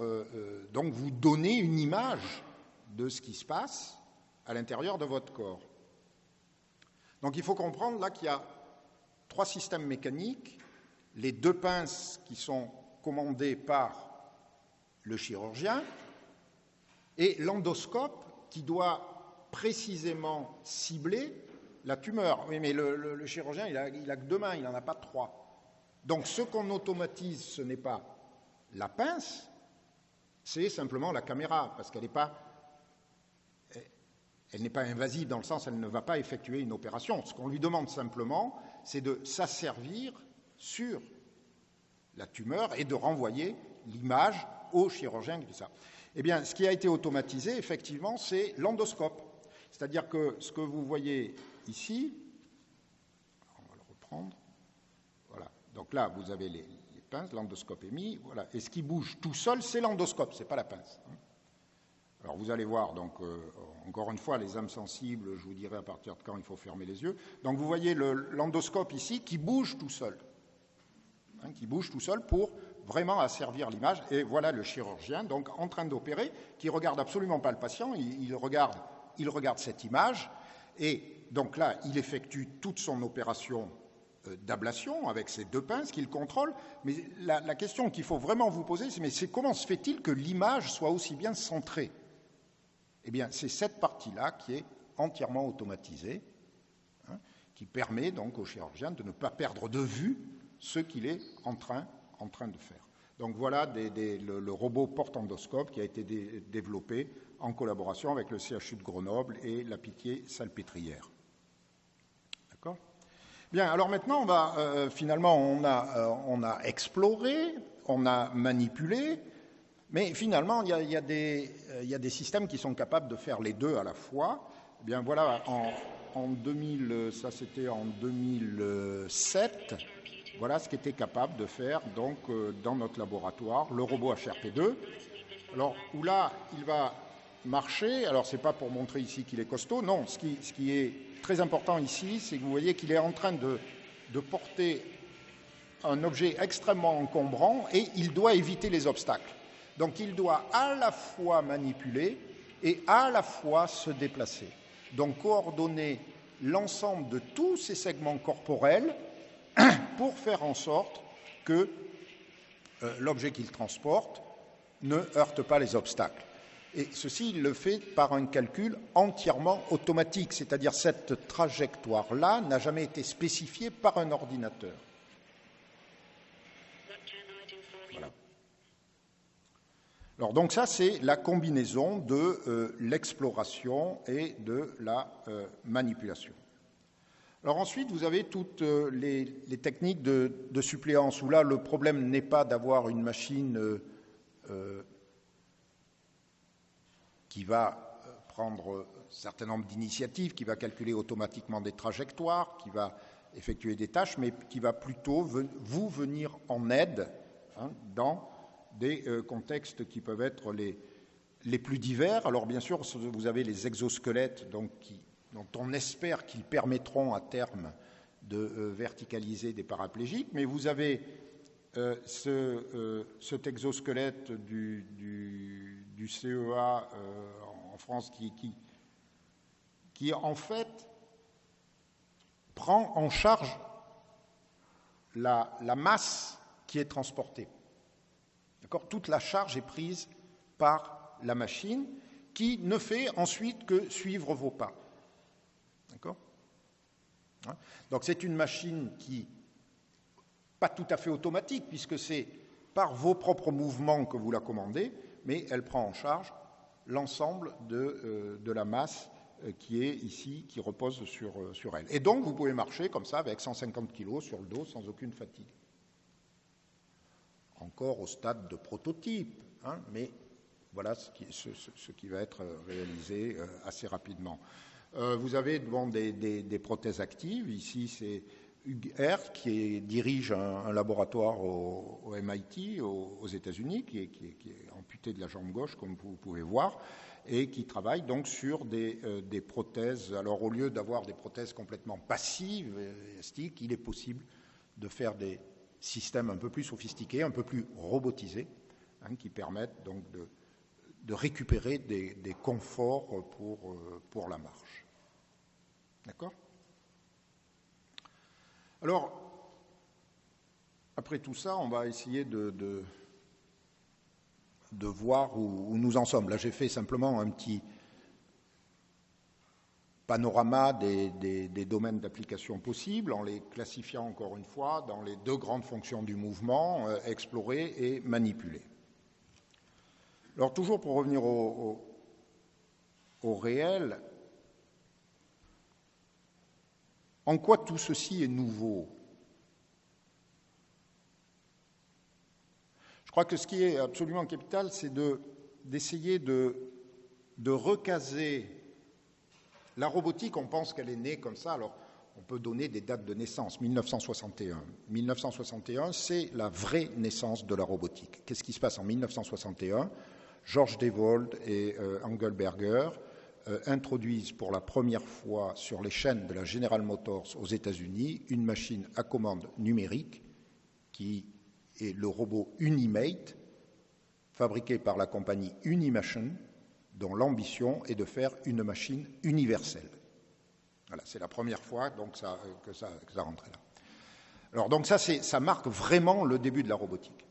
donc vous donner une image de ce qui se passe à l'intérieur de votre corps. Donc il faut comprendre là qu'il y a 3 systèmes mécaniques, les 2 pinces qui sont commandées par le chirurgien et l'endoscope qui doit précisément cibler la tumeur. Oui, mais le chirurgien, il a que 2 mains, il n'en a pas 3. Donc ce qu'on automatise, ce n'est pas la pince, c'est simplement la caméra, parce qu'elle n'est pas invasive dans le sens elle ne va pas effectuer une opération. Ce qu'on lui demande simplement, c'est de s'asservir sur la tumeur et de renvoyer l'image au chirurgien qui fait ça. Eh bien, ce qui a été automatisé, effectivement, c'est l'endoscope. C'est-à-dire que ce que vous voyez ici, on va le reprendre, voilà. Donc là, vous avez les pinces, l'endoscope est mis, voilà. Et ce qui bouge tout seul, c'est l'endoscope, c'est pas la pince. Alors vous allez voir, donc encore une fois, les âmes sensibles, je vous dirai à partir de quand il faut fermer les yeux. Donc vous voyez l'endoscope ici qui bouge tout seul, qui bouge tout seul pour vraiment asservir l'image. Et voilà le chirurgien, donc en train d'opérer, qui regarde absolument pas le patient, il regarde cette image, et donc là, il effectue toute son opération d'ablation avec ces deux pinces qu'il contrôle. Mais la question qu'il faut vraiment vous poser, c'est comment se fait-il que l'image soit aussi bien centrée? Eh bien, c'est cette partie-là qui est entièrement automatisée, qui permet donc au chirurgien de ne pas perdre de vue ce qu'il est en train de faire. Donc voilà le robot porte-endoscope qui a été développé en collaboration avec le CHU de Grenoble et la Pitié-Salpêtrière. D'accord ? Bien, alors maintenant, finalement, on a exploré, on a manipulé, mais finalement, il y a des systèmes qui sont capables de faire les deux à la fois. Eh bien, voilà, en 2007, voilà ce qu'était capable de faire donc dans notre laboratoire le robot HRP2. Alors, où là, il va marcher. Alors, c'est pas pour montrer ici qu'il est costaud. Non, ce qui est très important ici, c'est que vous voyez qu'il est en train de porter un objet extrêmement encombrant et il doit éviter les obstacles. Donc, il doit à la fois manipuler et à la fois se déplacer. Donc, coordonner l'ensemble de tous ces segments corporels pour faire en sorte que l'objet qu'il transporte ne heurte pas les obstacles. Et ceci, il le fait par un calcul entièrement automatique, c'est-à-dire cette trajectoire-là n'a jamais été spécifiée par un ordinateur. Voilà. Alors donc ça, c'est la combinaison de l'exploration et de la manipulation. Alors ensuite, vous avez toutes les techniques de suppléance, où là, le problème n'est pas d'avoir une machine qui va prendre un certain nombre d'initiatives, qui va calculer automatiquement des trajectoires, qui va effectuer des tâches, mais qui va plutôt vous venir en aide dans des contextes qui peuvent être les plus divers. Alors bien sûr, vous avez les exosquelettes dont on espère qu'ils permettront à terme de verticaliser des paraplégiques, mais vous avez cet exosquelette du CEA en France qui en fait prend en charge la masse qui est transportée. D'accord ? Toute la charge est prise par la machine qui ne fait ensuite que suivre vos pas. D'accord ? Donc c'est une machine qui pas tout à fait automatique, puisque c'est par vos propres mouvements que vous la commandez, mais elle prend en charge l'ensemble de la masse qui est ici, qui repose sur elle. Et donc, vous pouvez marcher comme ça, avec 150 kg sur le dos, sans aucune fatigue. Encore au stade de prototype, mais voilà ce qui va être réalisé assez rapidement. Vous avez des prothèses actives. Ici, c'est Hugh Herr qui dirige un laboratoire au MIT, aux États-Unis, qui est amputé de la jambe gauche, comme vous pouvez voir, et qui travaille donc sur des prothèses. Alors, au lieu d'avoir des prothèses complètement passives, élastiques, il est possible de faire des systèmes un peu plus sophistiqués, un peu plus robotisés, qui permettent donc de récupérer des conforts pour la marche. D'accord ? Alors, après tout ça, on va essayer de voir où nous en sommes. Là, j'ai fait simplement un petit panorama des domaines d'application possibles, en les classifiant encore une fois dans les deux grandes fonctions du mouvement, explorer et manipuler. Alors, toujours pour revenir au réel, en quoi tout ceci est nouveau ? Je crois que ce qui est absolument capital, c'est d'essayer de recaser La robotique, on pense qu'elle est née comme ça. Alors, on peut donner des dates de naissance. 1961. 1961, c'est la vraie naissance de la robotique. Qu'est-ce qui se passe en 1961 ? George Dewold et Engelberger introduisent pour la première fois sur les chaînes de la General Motors aux États-Unis une machine à commande numérique qui est le robot Unimate, fabriqué par la compagnie Unimation, dont l'ambition est de faire une machine universelle. Voilà, c'est la première fois donc, que ça rentrait là. Alors donc ça marque vraiment le début de la robotique.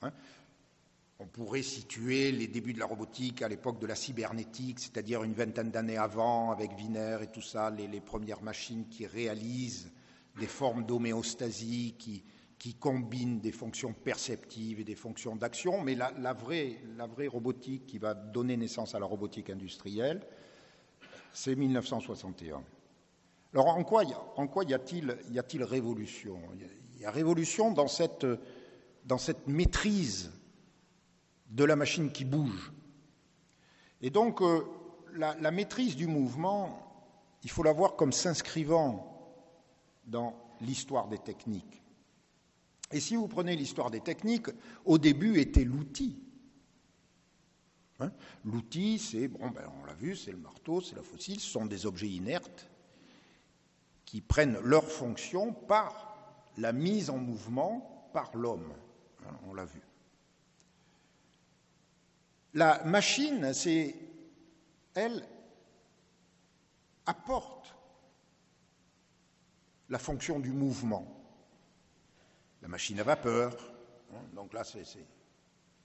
Hein ? On pourrait situer les débuts de la robotique à l'époque de la cybernétique, c'est-à-dire une vingtaine d'années avant, avec Wiener et tout ça, les premières machines qui réalisent des formes d'homéostasie, qui combinent des fonctions perceptives et des fonctions d'action. Mais la vraie robotique qui va donner naissance à la robotique industrielle, c'est 1961. Alors en quoi y a-t-il révolution ? Il y a révolution dans cette maîtrise de la machine qui bouge. Et donc, la maîtrise du mouvement, il faut la voir comme s'inscrivant dans l'histoire des techniques. Et si vous prenez l'histoire des techniques, au début était l'outil. Hein ? L'outil, c'est, on l'a vu, c'est le marteau, c'est la faucille, ce sont des objets inertes qui prennent leur fonction par la mise en mouvement par l'homme. Hein, on l'a vu. La machine, elle apporte la fonction du mouvement. La machine à vapeur, hein, donc là c'est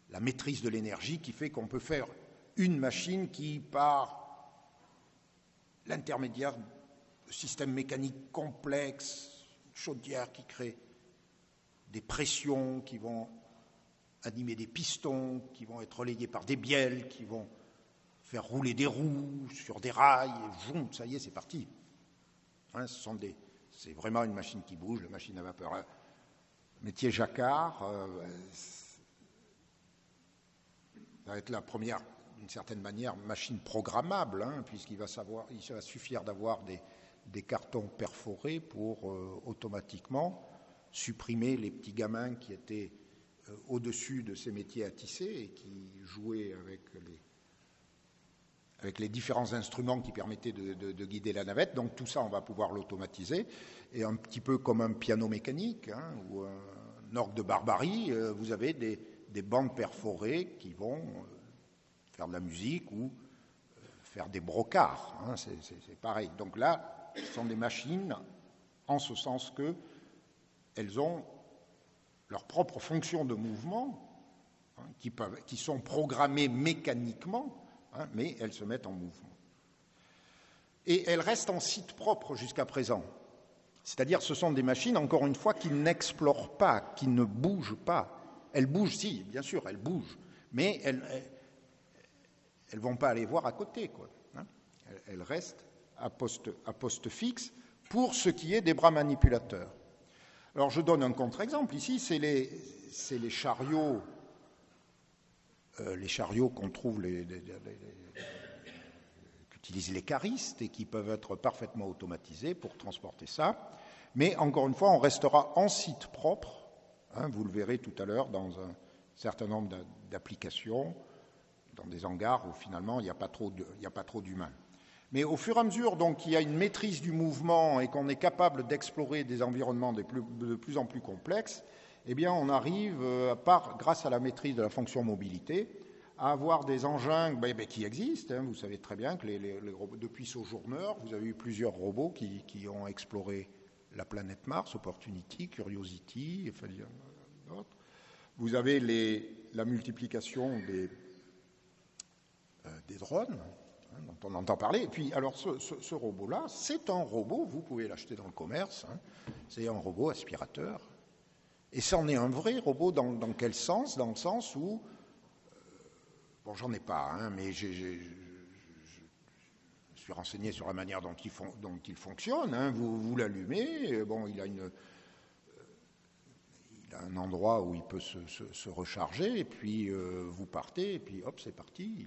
la maîtrise de l'énergie qui fait qu'on peut faire une machine qui, par l'intermédiaire de systèmes mécaniques complexes, une chaudière qui crée des pressions qui vont animer des pistons, qui vont être relayés par des bielles, qui vont faire rouler des roues sur des rails, et boum, ça y est, c'est parti. Hein, c'est vraiment une machine qui bouge, la machine à vapeur. Le métier jacquard, ça va être la première, d'une certaine manière, machine programmable, hein, puisqu'il va suffire d'avoir des cartons perforés pour automatiquement supprimer les petits gamins qui étaient au-dessus de ces métiers à tisser et qui jouaient avec les différents instruments qui permettaient de guider la navette. Donc tout ça, on va pouvoir l'automatiser. Et un petit peu comme un piano mécanique, hein, ou un orgue de barbarie, vous avez des bandes perforées qui vont faire de la musique ou faire des brocards. Hein, c'est pareil. Donc là, ce sont des machines en ce sens qu'elles ont leurs propres fonctions de mouvement, hein, qui sont programmées mécaniquement, hein, mais elles se mettent en mouvement. Et elles restent en site propre jusqu'à présent. C'est-à-dire ce sont des machines, encore une fois, qui n'explorent pas, qui ne bougent pas. Elles bougent, si, bien sûr, elles bougent, mais elles ne vont pas aller voir à côté, quoi, hein. Elles restent à poste fixe pour ce qui est des bras manipulateurs. Alors je donne un contre-exemple ici, c'est les chariots qu'on trouve, qu'utilisent les caristes et qui peuvent être parfaitement automatisés pour transporter ça. Mais encore une fois, on restera en site propre, hein, vous le verrez tout à l'heure dans un certain nombre d'applications, dans des hangars où finalement il n'y a pas trop d'humains. Mais au fur et à mesure donc qu'il y a une maîtrise du mouvement et qu'on est capable d'explorer des environnements de plus en plus complexes, eh bien on arrive, grâce à la maîtrise de la fonction mobilité, à avoir des engins qui existent. Hein. Vous savez très bien que les robots, depuis Sojourner, vous avez eu plusieurs robots qui ont exploré la planète Mars, Opportunity, Curiosity, enfin, d'autres. Vous avez la multiplication des drones, dont on entend parler. Et puis, alors, ce robot-là, c'est un robot, vous pouvez l'acheter dans le commerce, hein, c'est un robot aspirateur. Et c'en est un vrai robot dans quel sens ? Dans le sens où, bon, j'en ai pas, hein, mais je suis renseigné sur la manière dont il fonctionne. Hein. Vous l'allumez, bon, il a un endroit où il peut se recharger, et puis vous partez, et puis hop, c'est parti,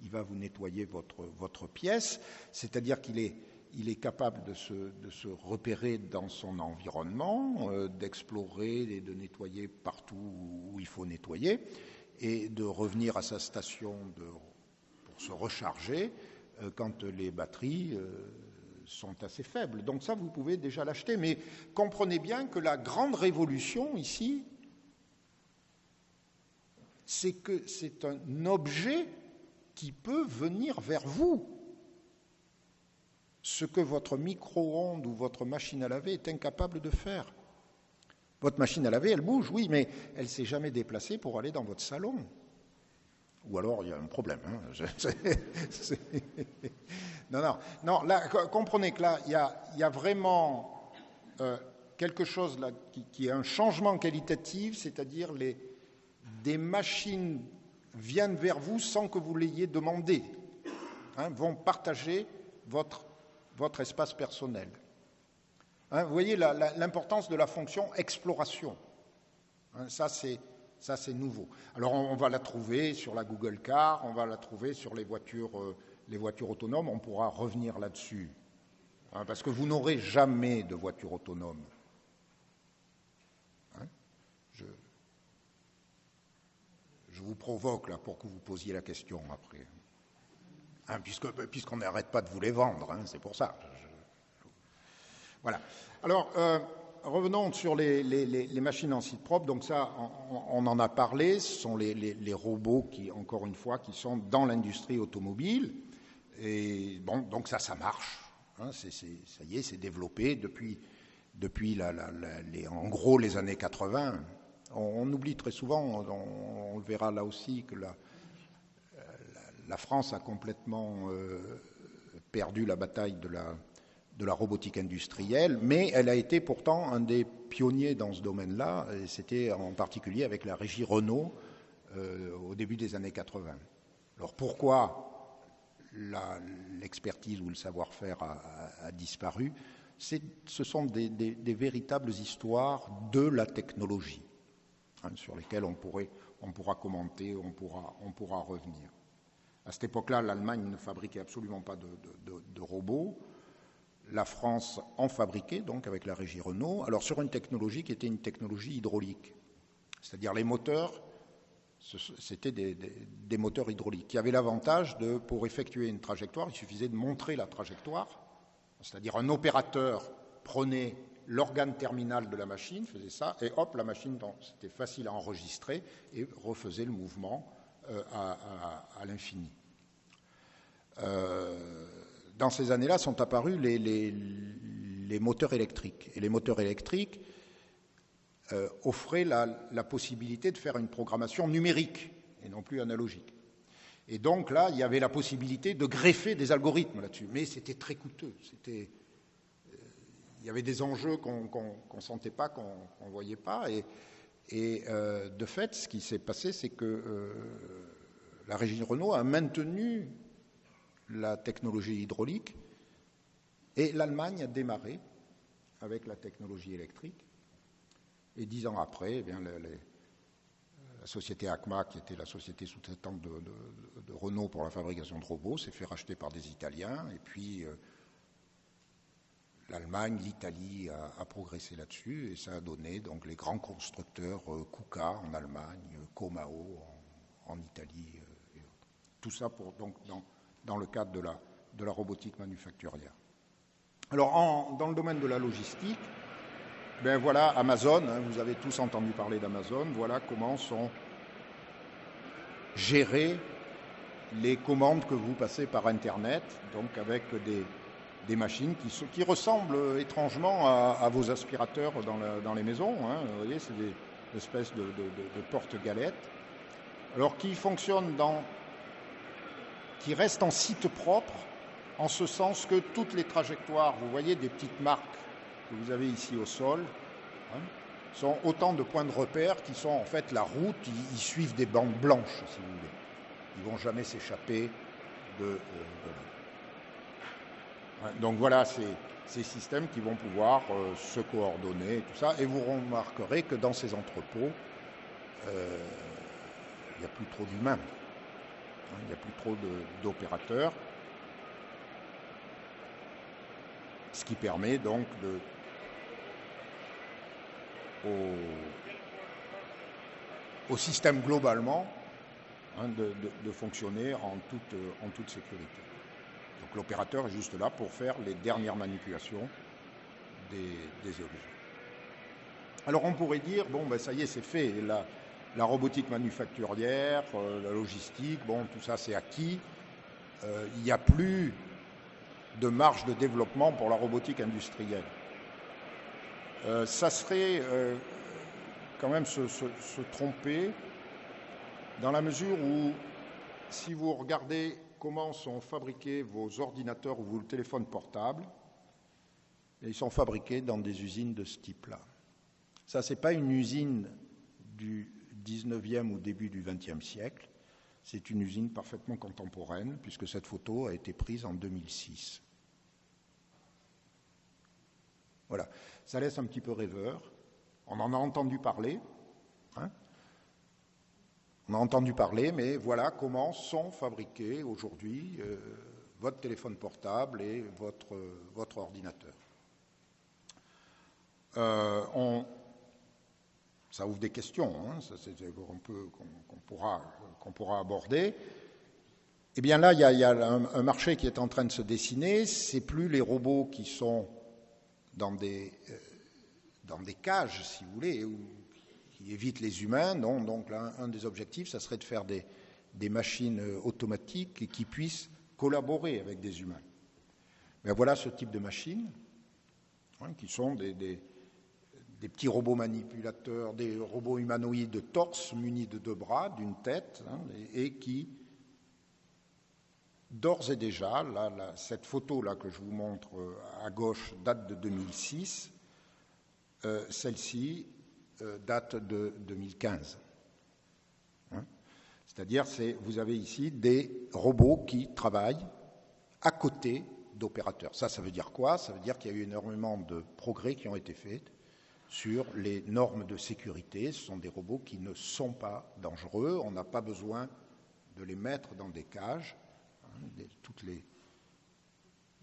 il va vous nettoyer votre pièce, c'est-à-dire qu'il est capable de se repérer dans son environnement, d'explorer et de nettoyer partout où il faut nettoyer, et de revenir à sa station pour se recharger quand les batteries sont assez faibles. Donc ça, vous pouvez déjà l'acheter. Mais comprenez bien que la grande révolution ici, c'est que c'est un objet qui peut venir vers vous. Ce que votre micro-ondes ou votre machine à laver est incapable de faire. Votre machine à laver, elle bouge, oui, mais elle ne s'est jamais déplacée pour aller dans votre salon. Ou alors, il y a un problème. Non, là, comprenez que là, il y a vraiment quelque chose là, qui est un changement qualitatif, c'est-à-dire des machines viennent vers vous sans que vous l'ayez demandé, vont partager votre espace personnel. Vous voyez l'importance de la fonction exploration. Ça, c'est nouveau. Alors, on va la trouver sur la Google Car, on va la trouver sur les voitures autonomes. On pourra revenir là-dessus, parce que vous n'aurez jamais de voiture autonome. Je vous provoque là pour que vous posiez la question après, puisqu'on n'arrête pas de vous les vendre. C'est pour ça. Voilà. Alors, revenons sur les machines en site propre. Donc ça, on en a parlé. Ce sont les robots qui, encore une fois, qui sont dans l'industrie automobile. Et bon, donc ça marche. Ça y est, c'est développé depuis en gros les années 80. On oublie très souvent, on le verra là aussi, que la France a complètement perdu la bataille de la robotique industrielle, mais elle a été pourtant un des pionniers dans ce domaine-là, et c'était en particulier avec la régie Renault au début des années 80. Alors pourquoi l'expertise ou le savoir-faire a disparu? Ce sont des véritables histoires de la technologie, sur lesquelles on pourra commenter, on pourra revenir. À cette époque-là, l'Allemagne ne fabriquait absolument pas de robots. La France en fabriquait, donc avec la régie Renault, alors sur une technologie qui était une technologie hydraulique. C'est-à-dire les moteurs, c'était des moteurs hydrauliques qui avaient l'avantage pour effectuer une trajectoire, il suffisait de montrer la trajectoire, c'est-à-dire un opérateur prenait l'organe terminal de la machine, faisait ça, et hop, la machine, c'était facile à enregistrer, et refaisait le mouvement à l'infini. Dans ces années-là sont apparus les moteurs électriques. Et les moteurs électriques offraient la possibilité de faire une programmation numérique et non plus analogique. Et donc là, il y avait la possibilité de greffer des algorithmes là-dessus. Mais c'était très coûteux. Il y avait des enjeux qu'on ne sentait pas, qu'on ne voyait pas. Et de fait, ce qui s'est passé, c'est que la régie Renault a maintenu la technologie hydraulique et l'Allemagne a démarré avec la technologie électrique. Et 10 ans après, eh bien, la société ACMA, qui était la société sous-traitante de Renault pour la fabrication de robots, s'est fait racheter par des Italiens. Et puis l'Allemagne, l'Italie a progressé là-dessus et ça a donné donc les grands constructeurs KUKA en Allemagne, Comao en Italie et autres. Tout ça donc dans le cadre de la robotique manufacturière. Alors, dans le domaine de la logistique, ben voilà Amazon, vous avez tous entendu parler d'Amazon, voilà comment sont gérées les commandes que vous passez par Internet, donc avec des machines qui ressemblent étrangement à vos aspirateurs dans les maisons. Vous voyez, c'est des espèces de porte-galettes. Alors, qui fonctionnent qui restent en site propre, en ce sens que toutes les trajectoires, vous voyez des petites marques que vous avez ici au sol, sont autant de points de repère qui sont en fait la route, ils suivent des bandes blanches, si vous voulez. Ils ne vont jamais s'échapper de là. Donc voilà, Ces systèmes qui vont pouvoir se coordonner et tout ça. Et vous remarquerez que dans ces entrepôts, il n'y a plus trop d'humains. Il n'y a plus trop d'opérateurs. Ce qui permet donc au système globalement de fonctionner en toute sécurité. Donc l'opérateur est juste là pour faire les dernières manipulations des objets. Alors on pourrait dire, bon ben ça y est, c'est fait, la robotique manufacturière, la logistique, bon tout ça c'est acquis, il n'y a plus de marge de développement pour la robotique industrielle. Ça serait quand même se tromper dans la mesure où si vous regardez comment sont fabriqués vos ordinateurs ou vos téléphones portables, ils sont fabriqués dans des usines de ce type-là. Ça, ce n'est pas une usine du 19e ou début du 20e siècle, c'est une usine parfaitement contemporaine, puisque cette photo a été prise en 2006. Voilà, ça laisse un petit peu rêveur. On en a entendu parler, on a entendu parler, mais voilà comment sont fabriqués aujourd'hui votre téléphone portable et votre ordinateur. Ça ouvre des questions qu'on pourra aborder. Eh bien là, il y a un marché qui est en train de se dessiner. C'est plus les robots qui sont dans des cages, si vous voulez, qui évitent les humains. Non, donc là, un des objectifs, ça serait de faire des machines automatiques qui puissent collaborer avec des humains. Mais voilà ce type de machines, qui sont des petits robots manipulateurs, des robots humanoïdes de torse munis de 2 bras, d'une tête, et qui, d'ores et déjà, cette photo-là que je vous montre à gauche date de 2006, celle-ci date de 2015. C'est-à-dire, vous avez ici des robots qui travaillent à côté d'opérateurs. Ça veut dire quoi? Ça veut dire qu'il y a eu énormément de progrès qui ont été faits sur les normes de sécurité. Ce sont des robots qui ne sont pas dangereux. On n'a pas besoin de les mettre dans des cages.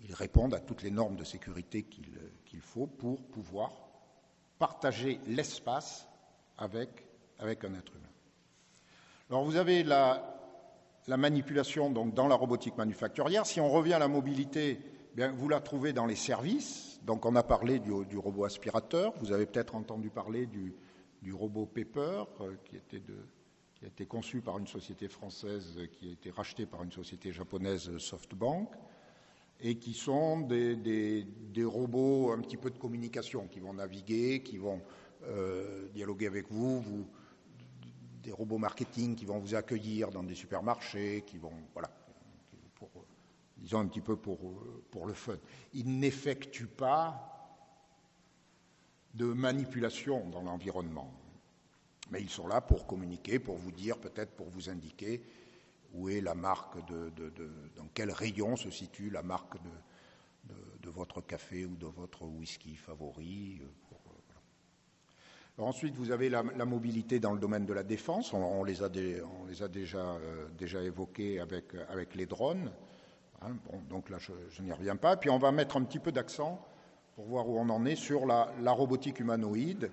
Ils répondent à toutes les normes de sécurité qu'il faut pour pouvoir partager l'espace avec un être humain. Alors vous avez la manipulation donc, dans la robotique manufacturière. Si on revient à la mobilité, bien, vous la trouvez dans les services. Donc on a parlé du robot aspirateur. Vous avez peut-être entendu parler du robot Pepper, qui a été conçu par une société française, qui a été racheté par une société japonaise, SoftBank, et qui sont des robots un petit peu de communication, qui vont naviguer, qui vont dialoguer avec vous, des robots marketing qui vont vous accueillir dans des supermarchés, qui vont, voilà, disons un petit peu pour le fun. Ils n'effectuent pas de manipulation dans l'environnement, mais ils sont là pour communiquer, pour vous dire, peut-être pour vous indiquer où est la marque dans quel rayon se situe la marque de votre café ou de votre whisky favori. Alors ensuite, vous avez la mobilité dans le domaine de la défense. On les a déjà évoqués avec les drones. Bon, donc là, je n'y reviens pas. Puis on va mettre un petit peu d'accent pour voir où on en est sur la robotique humanoïde.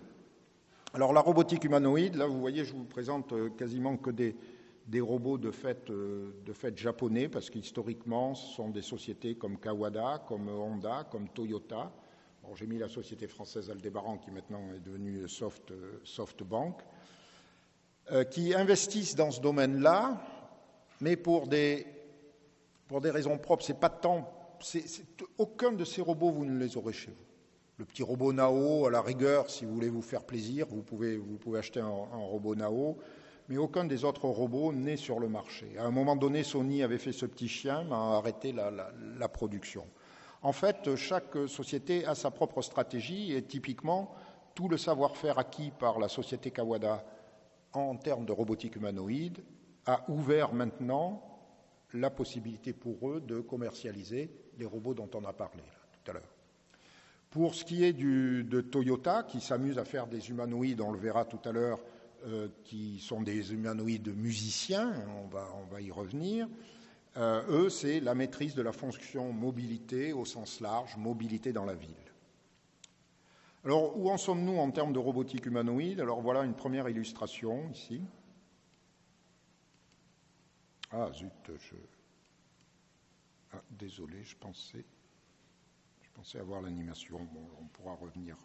Alors la robotique humanoïde, là, vous voyez, je vous présente quasiment que des robots de fait japonais, parce qu'historiquement, ce sont des sociétés comme Kawada, comme Honda, comme Toyota. Bon, j'ai mis la société française Aldébaran, qui maintenant est devenue SoftBank, qui investissent dans ce domaine-là, mais pour des raisons propres. C'est pas tant, aucun de ces robots, vous ne les aurez chez vous. Le petit robot Nao, à la rigueur, si vous voulez vous faire plaisir, vous pouvez acheter un robot Nao, mais aucun des autres robots n'est sur le marché. À un moment donné, Sony avait fait ce petit chien, mais a arrêté la production. En fait, chaque société a sa propre stratégie et typiquement, tout le savoir-faire acquis par la société Kawada en termes de robotique humanoïde a ouvert maintenant la possibilité pour eux de commercialiser les robots dont on a parlé là, tout à l'heure. Pour ce qui est de Toyota, qui s'amuse à faire des humanoïdes, on le verra tout à l'heure, qui sont des humanoïdes musiciens, on va y revenir, eux, c'est la maîtrise de la fonction mobilité au sens large, mobilité dans la ville. Alors, où en sommes-nous en termes de robotique humanoïde? Alors, voilà une première illustration ici. Ah, zut, désolé, je pensais avoir l'animation. Bon, on pourra revenir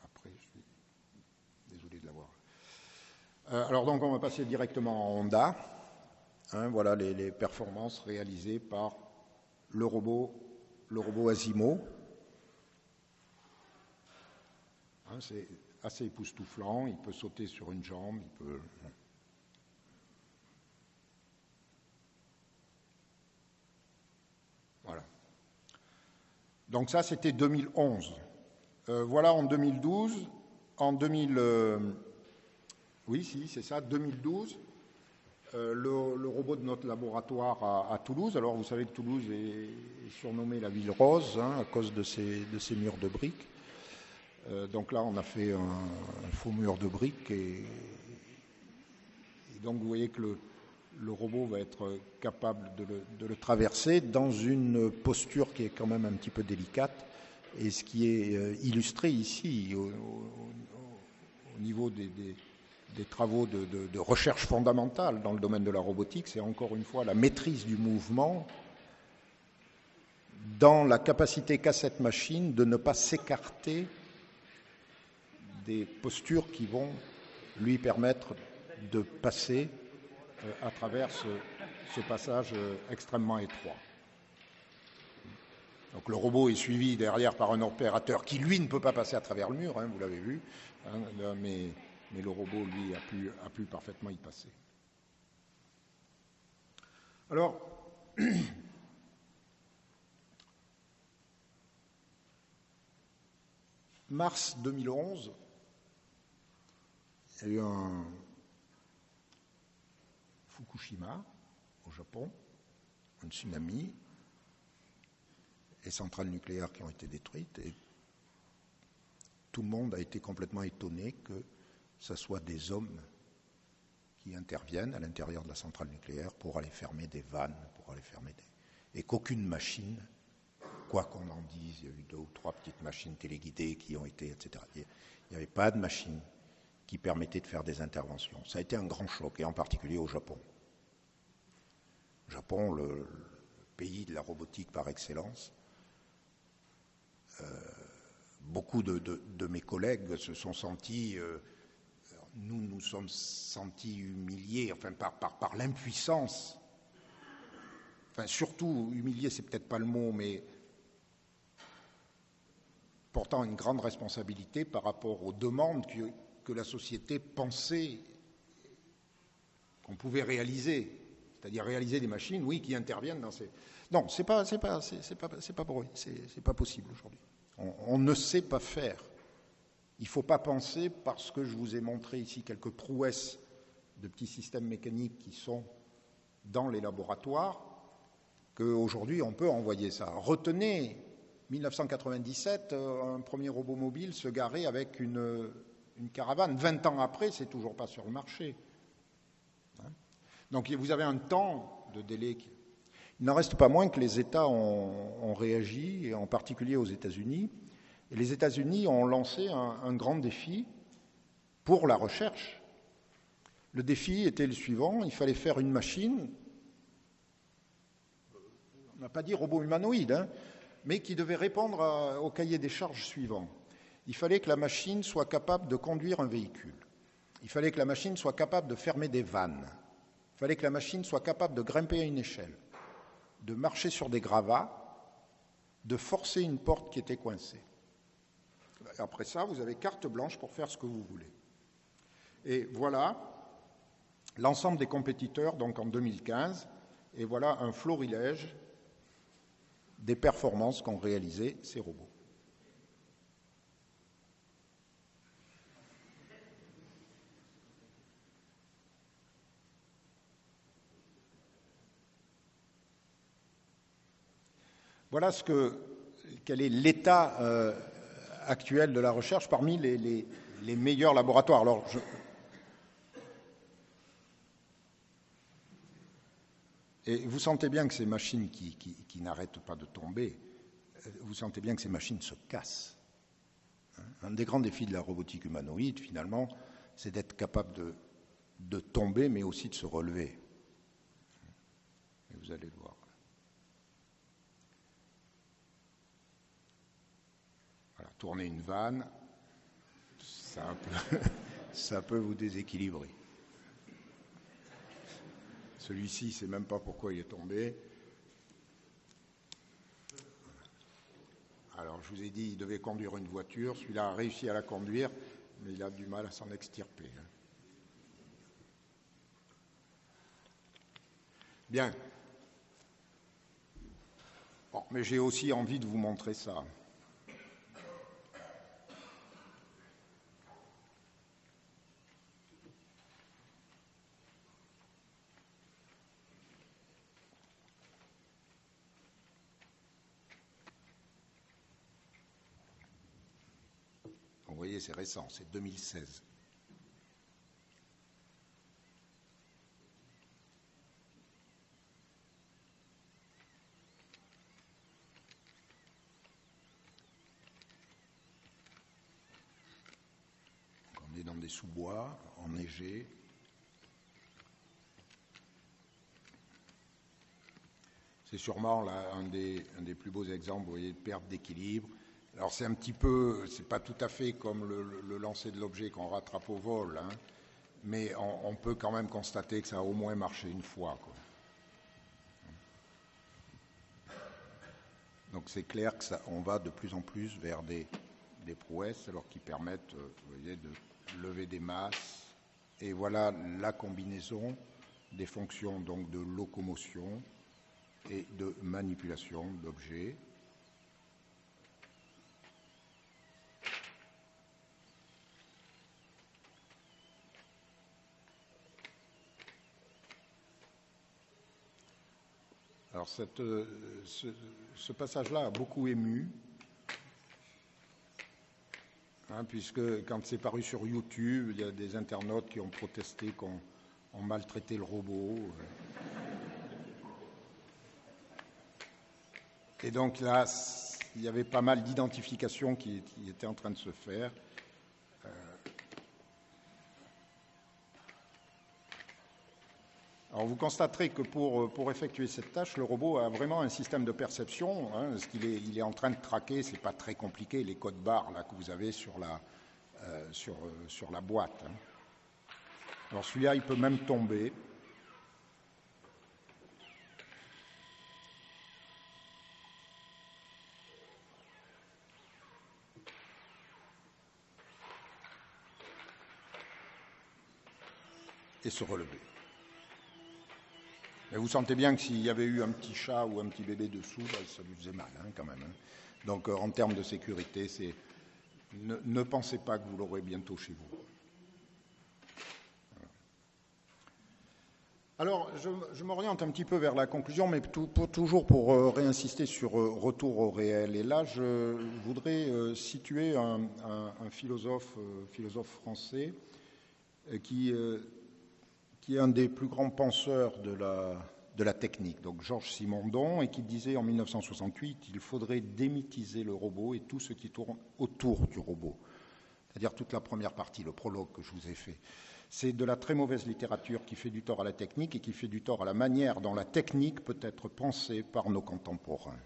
après, je suis désolé de l'avoir. Alors, donc, on va passer directement en Honda. Voilà les performances réalisées par le robot Asimo. C'est assez époustouflant, il peut sauter sur une jambe, il peut... Voilà. Donc ça, c'était 2011. Voilà en 2012, oui, si, c'est ça, 2012, le robot de notre laboratoire à Toulouse. Alors, vous savez que Toulouse est surnommée la ville rose à cause de ces murs de briques. Donc là, on a fait un faux mur de briques et donc vous voyez que le robot va être capable de le traverser dans une posture qui est quand même un petit peu délicate. Et ce qui est illustré ici au niveau des travaux de recherche fondamentale dans le domaine de la robotique, c'est encore une fois la maîtrise du mouvement dans la capacité qu'a cette machine de ne pas s'écarter des postures qui vont lui permettre de passer à travers ce passage extrêmement étroit. Donc le robot est suivi derrière par un opérateur qui, lui, ne peut pas passer à travers le mur, vous l'avez vu, mais le robot, lui, a pu parfaitement y passer. Alors, mars 2011, il y a eu un Fukushima, au Japon, un tsunami, les centrales nucléaires qui ont été détruites, et tout le monde a été complètement étonné que ce soit des hommes qui interviennent à l'intérieur de la centrale nucléaire pour aller fermer des vannes, et qu'aucune machine, quoi qu'on en dise, il y a eu 2 ou 3 petites machines téléguidées qui ont été, etc. Il n'y avait pas de machine qui permettait de faire des interventions. Ça a été un grand choc, et en particulier au Japon. Le Japon, le pays de la robotique par excellence. Beaucoup de mes collègues se sont sentis, nous sommes sentis humiliés, enfin par l'impuissance. Enfin, surtout humiliés, c'est peut-être pas le mot, mais portant une grande responsabilité par rapport aux demandes que la société pensait qu'on pouvait réaliser, c'est-à-dire réaliser des machines, oui, qui interviennent dans ces... Non, c'est pas possible aujourd'hui. On ne sait pas faire. Il ne faut pas penser, parce que je vous ai montré ici quelques prouesses de petits systèmes mécaniques qui sont dans les laboratoires, qu'aujourd'hui on peut envoyer ça. Retenez 1997, un premier robot mobile se garait avec une caravane. 20 ans après, c'est toujours pas sur le marché. Donc vous avez un temps de délai. Il n'en reste pas moins que les États ont réagi, et en particulier aux États-Unis. Et les États-Unis ont lancé un grand défi pour la recherche. Le défi était le suivant, il fallait faire une machine, on n'a pas dit robot humanoïde, mais qui devait répondre au cahier des charges suivant. Il fallait que la machine soit capable de conduire un véhicule. Il fallait que la machine soit capable de fermer des vannes. Il fallait que la machine soit capable de grimper à une échelle, de marcher sur des gravats, de forcer une porte qui était coincée. Après ça, vous avez carte blanche pour faire ce que vous voulez. Et voilà l'ensemble des compétiteurs, donc en 2015, et voilà un florilège des performances qu'ont réalisées ces robots. Voilà quel est l'état actuelle de la recherche, parmi les meilleurs laboratoires. Alors, et vous sentez bien que ces machines qui n'arrêtent pas de tomber, vous sentez bien que ces machines se cassent. Un des grands défis de la robotique humanoïde, finalement, c'est d'être capable de tomber, mais aussi de se relever. Et vous allez le voir. Voilà, tourner une vanne, ça peut vous déséquilibrer. Celui-ci, il ne sait même pas pourquoi il est tombé. Alors, je vous ai dit, il devait conduire une voiture. Celui-là a réussi à la conduire, mais il a du mal à s'en extirper. Bien. Bon, mais j'ai aussi envie de vous montrer ça. Vous voyez, c'est récent, c'est 2016. Donc on est dans des sous-bois, enneigés. C'est sûrement là, un des plus beaux exemples, vous voyez, de perte d'équilibre. Alors c'est un petit peu, c'est pas tout à fait comme le lancer de l'objet qu'on rattrape au vol, hein, mais on peut quand même constater que ça a au moins marché une fois, quoi. Donc c'est clair que on va de plus en plus vers des prouesses, alors qui permettent, vous voyez, de lever des masses. Et voilà la combinaison des fonctions donc de locomotion et de manipulation d'objets. Alors ce passage-là a beaucoup ému, hein, puisque quand c'est paru sur YouTube, il y a des internautes qui ont protesté qu'on maltraitait le robot. Et donc là, il y avait pas mal d'identifications qui étaient en train de se faire. Alors vous constaterez que pour effectuer cette tâche, le robot a vraiment un système de perception. Hein, ce qu'il il est en train de traquer, c'est pas très compliqué, les codes barres là, que vous avez sur la boîte. Hein. Alors celui-là, il peut même tomber. Et se relever. Mais vous sentez bien que s'il y avait eu un petit chat ou un petit bébé dessous, ça lui faisait mal, hein, quand même. Hein. Donc en termes de sécurité, ne pensez pas que vous l'aurez bientôt chez vous. Voilà. Alors je m'oriente un petit peu vers la conclusion, mais toujours pour réinsister sur retour au réel. Et là, je voudrais situer un philosophe français qui est un des plus grands penseurs de la technique, donc Georges Simondon, et qui disait en 1968 qu'il faudrait démythiser le robot et tout ce qui tourne autour du robot, c'est-à-dire toute la première partie, le prologue que je vous ai fait. C'est de la très mauvaise littérature qui fait du tort à la technique et qui fait du tort à la manière dont la technique peut être pensée par nos contemporains.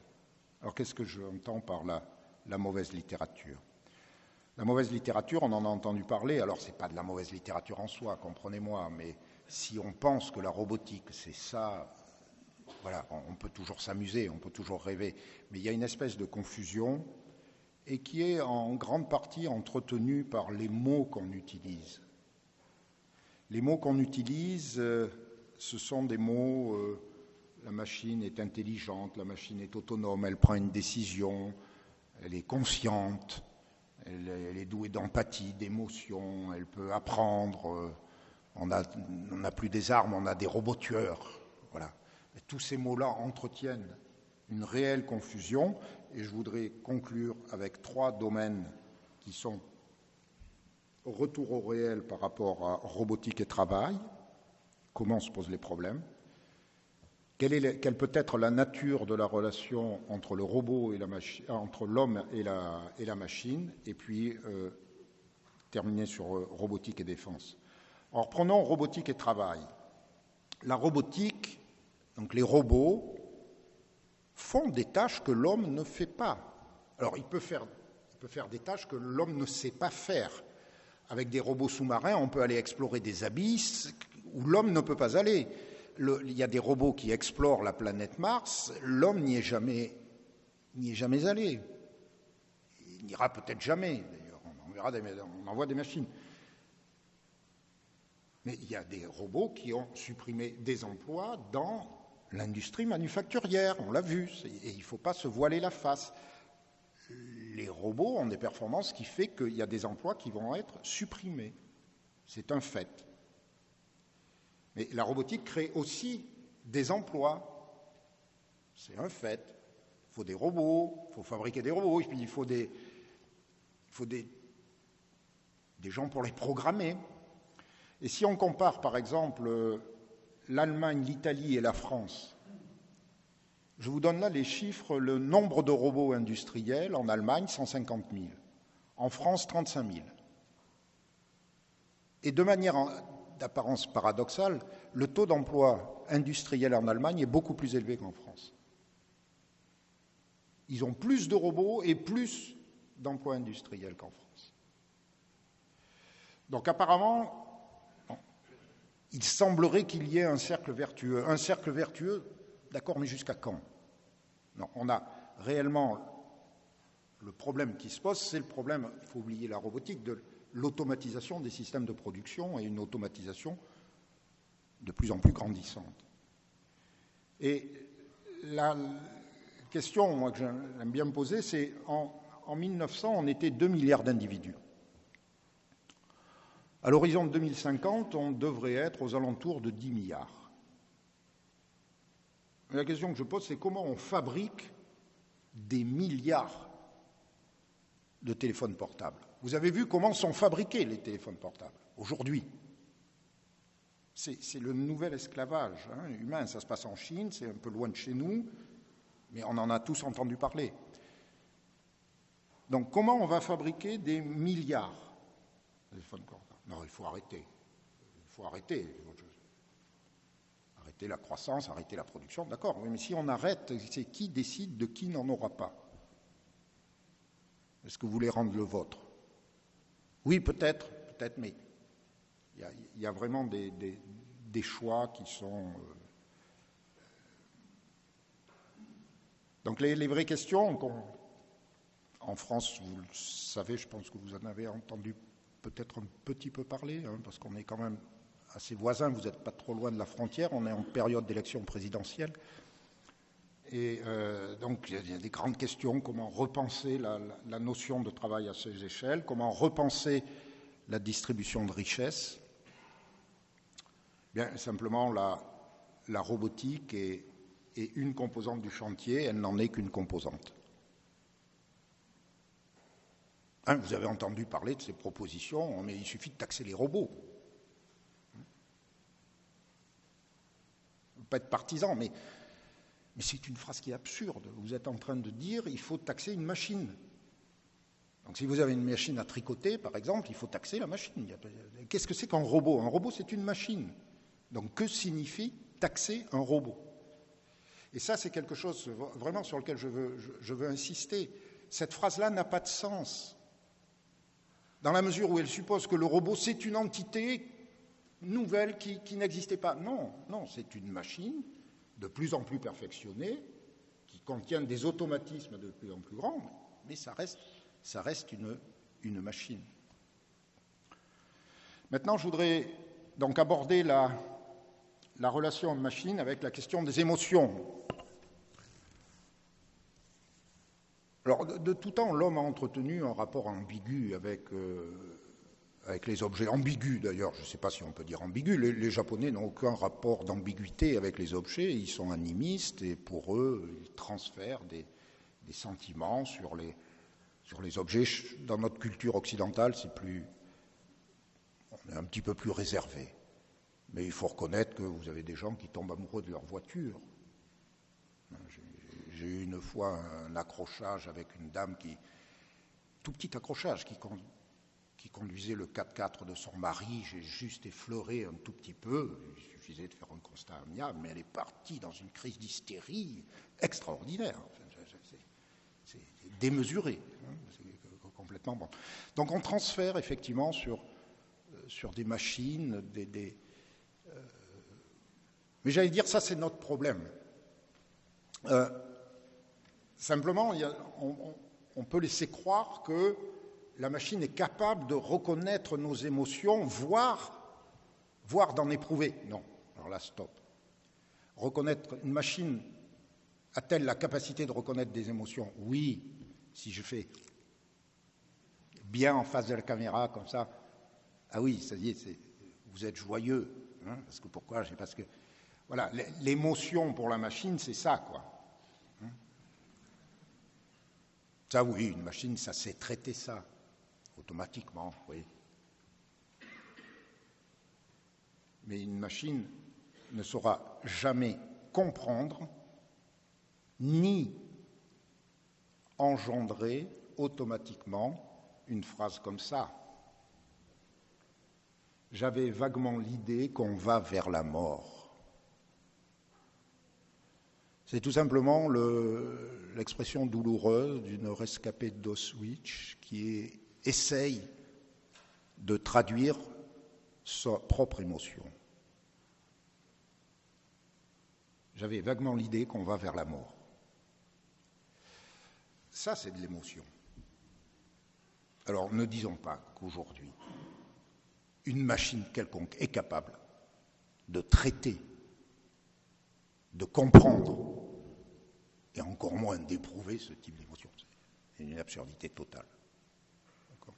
Alors qu'est-ce que j'entends par la mauvaise littérature ? La mauvaise littérature, on en a entendu parler, alors ce n'est pas de la mauvaise littérature en soi, comprenez-moi, mais si on pense que la robotique, c'est ça, voilà, on peut toujours s'amuser, on peut toujours rêver, mais il y a une espèce de confusion et qui est en grande partie entretenue par les mots qu'on utilise. Les mots qu'on utilise, ce sont des mots, la machine est intelligente, la machine est autonome, elle prend une décision, elle est consciente, elle est douée d'empathie, d'émotion, elle peut apprendre. On n'a plus des armes, on a des robots tueurs. Voilà. Et tous ces mots-là entretiennent une réelle confusion. Et je voudrais conclure avec 3 domaines qui sont retour au réel par rapport à robotique et travail. Comment se posent les problèmes? Quelle peut être la nature de la relation entre le robot et la machine, entre l'homme et la machine? Et puis terminer sur robotique et défense. Alors prenons robotique et travail. La robotique, donc les robots, font des tâches que l'homme ne fait pas. Alors il peut faire des tâches que l'homme ne sait pas faire. Avec des robots sous-marins, on peut aller explorer des abysses où l'homme ne peut pas aller. Il y a des robots qui explorent la planète Mars, l'homme n'y est jamais allé. Il n'ira peut-être jamais, d'ailleurs, on envoie des machines. Mais il y a des robots qui ont supprimé des emplois dans l'industrie manufacturière, on l'a vu, et il ne faut pas se voiler la face. Les robots ont des performances qui font qu'il y a des emplois qui vont être supprimés. C'est un fait. Mais la robotique crée aussi des emplois. C'est un fait. Il faut des robots, il faut fabriquer des robots, et puis il faut des gens pour les programmer. Et si on compare, par exemple, l'Allemagne, l'Italie et la France, je vous donne là les chiffres, le nombre de robots industriels en Allemagne, 150 000. En France, 35 000. Et de manière d'apparence paradoxale, le taux d'emploi industriel en Allemagne est beaucoup plus élevé qu'en France. Ils ont plus de robots et plus d'emplois industriels qu'en France. Donc apparemment, il semblerait qu'il y ait un cercle vertueux. Un cercle vertueux, d'accord, mais jusqu'à quand? Non, on a réellement le problème qui se pose, c'est le problème, il faut oublier la robotique, de l'automatisation des systèmes de production et une automatisation de plus en plus grandissante. Et la question, moi, que j'aime bien me poser, c'est en 1900, on était 2 milliards d'individus. À l'horizon de 2050, on devrait être aux alentours de 10 milliards. Et la question que je pose, c'est comment on fabrique des milliards de téléphones portables. Vous avez vu comment sont fabriqués les téléphones portables aujourd'hui. C'est le nouvel esclavage humain. Ça se passe en Chine, c'est un peu loin de chez nous, mais on en a tous entendu parler. Donc comment on va fabriquer des milliards de téléphones portables? Non, il faut arrêter. Il faut arrêter. Arrêter la croissance, arrêter la production, d'accord. Mais si on arrête, c'est qui décide de qui n'en aura pas? Est-ce que vous voulez rendre le vôtre? Oui, peut-être, mais il y a vraiment des choix qui sont... Donc les vraies questions, en France, vous le savez, je pense que vous en avez entendu peut-être un petit peu parler, parce qu'on est quand même assez voisins, vous n'êtes pas trop loin de la frontière, on est en période d'élection présidentielle. Et donc il y a des grandes questions, comment repenser la notion de travail à ces échelles, comment repenser la distribution de richesses. Bien simplement, la robotique est une composante du chantier, elle n'en est qu'une composante. Vous avez entendu parler de ces propositions, mais il suffit de taxer les robots. Pas être partisan, mais c'est une phrase qui est absurde. Vous êtes en train de dire il faut taxer une machine. Donc si vous avez une machine à tricoter, par exemple, il faut taxer la machine. Qu'est-ce que c'est qu'un robot? Un robot, c'est une machine. Donc que signifie taxer un robot? Et ça, c'est quelque chose vraiment sur lequel je veux insister. Cette phrase-là n'a pas de sens, dans la mesure où elle suppose que le robot, c'est une entité nouvelle qui n'existait pas. Non, c'est une machine de plus en plus perfectionnée, qui contient des automatismes de plus en plus grands, mais ça reste une machine. Maintenant, je voudrais donc aborder la relation homme-machine avec la question des émotions. Alors, de tout temps, l'homme a entretenu un rapport ambigu avec les objets. Ambigu, d'ailleurs, je ne sais pas si on peut dire ambigu. Les Japonais n'ont aucun rapport d'ambiguïté avec les objets. Ils sont animistes et pour eux, ils transfèrent des sentiments sur Sur les objets, dans notre culture occidentale, on est un petit peu plus réservé. Mais il faut reconnaître que vous avez des gens qui tombent amoureux de leur voiture. J'ai eu une fois un accrochage avec une dame tout petit accrochage, qui conduisait le 4x4 de son mari. J'ai juste effleuré un tout petit peu, il suffisait de faire un constat amiable, mais elle est partie dans une crise d'hystérie extraordinaire. C'est démesuré, c'est complètement bon. Donc on transfère effectivement sur des machines, mais j'allais dire, ça c'est notre problème. Simplement, on peut laisser croire que la machine est capable de reconnaître nos émotions, voire d'en éprouver. Non, alors là, stop. Une machine a-t-elle la capacité de reconnaître des émotions? Oui, si je fais bien en face de la caméra, comme ça. Ah oui, ça y est, vous êtes joyeux. Hein, parce que pourquoi? C'est parce que, voilà, l'émotion pour la machine, c'est ça, quoi. Ça, oui, une machine, ça sait traiter ça, automatiquement, oui. Mais une machine ne saura jamais comprendre ni engendrer automatiquement une phrase comme ça. J'avais vaguement l'idée qu'on va vers la mort. C'est tout simplement l'expression douloureuse d'une rescapée d'Auschwitz qui essaye de traduire sa propre émotion. J'avais vaguement l'idée qu'on va vers la mort. Ça, c'est de l'émotion. Alors, ne disons pas qu'aujourd'hui, une machine quelconque est capable de traiter, de comprendre, et encore moins d'éprouver ce type d'émotion. C'est une absurdité totale. D'accord.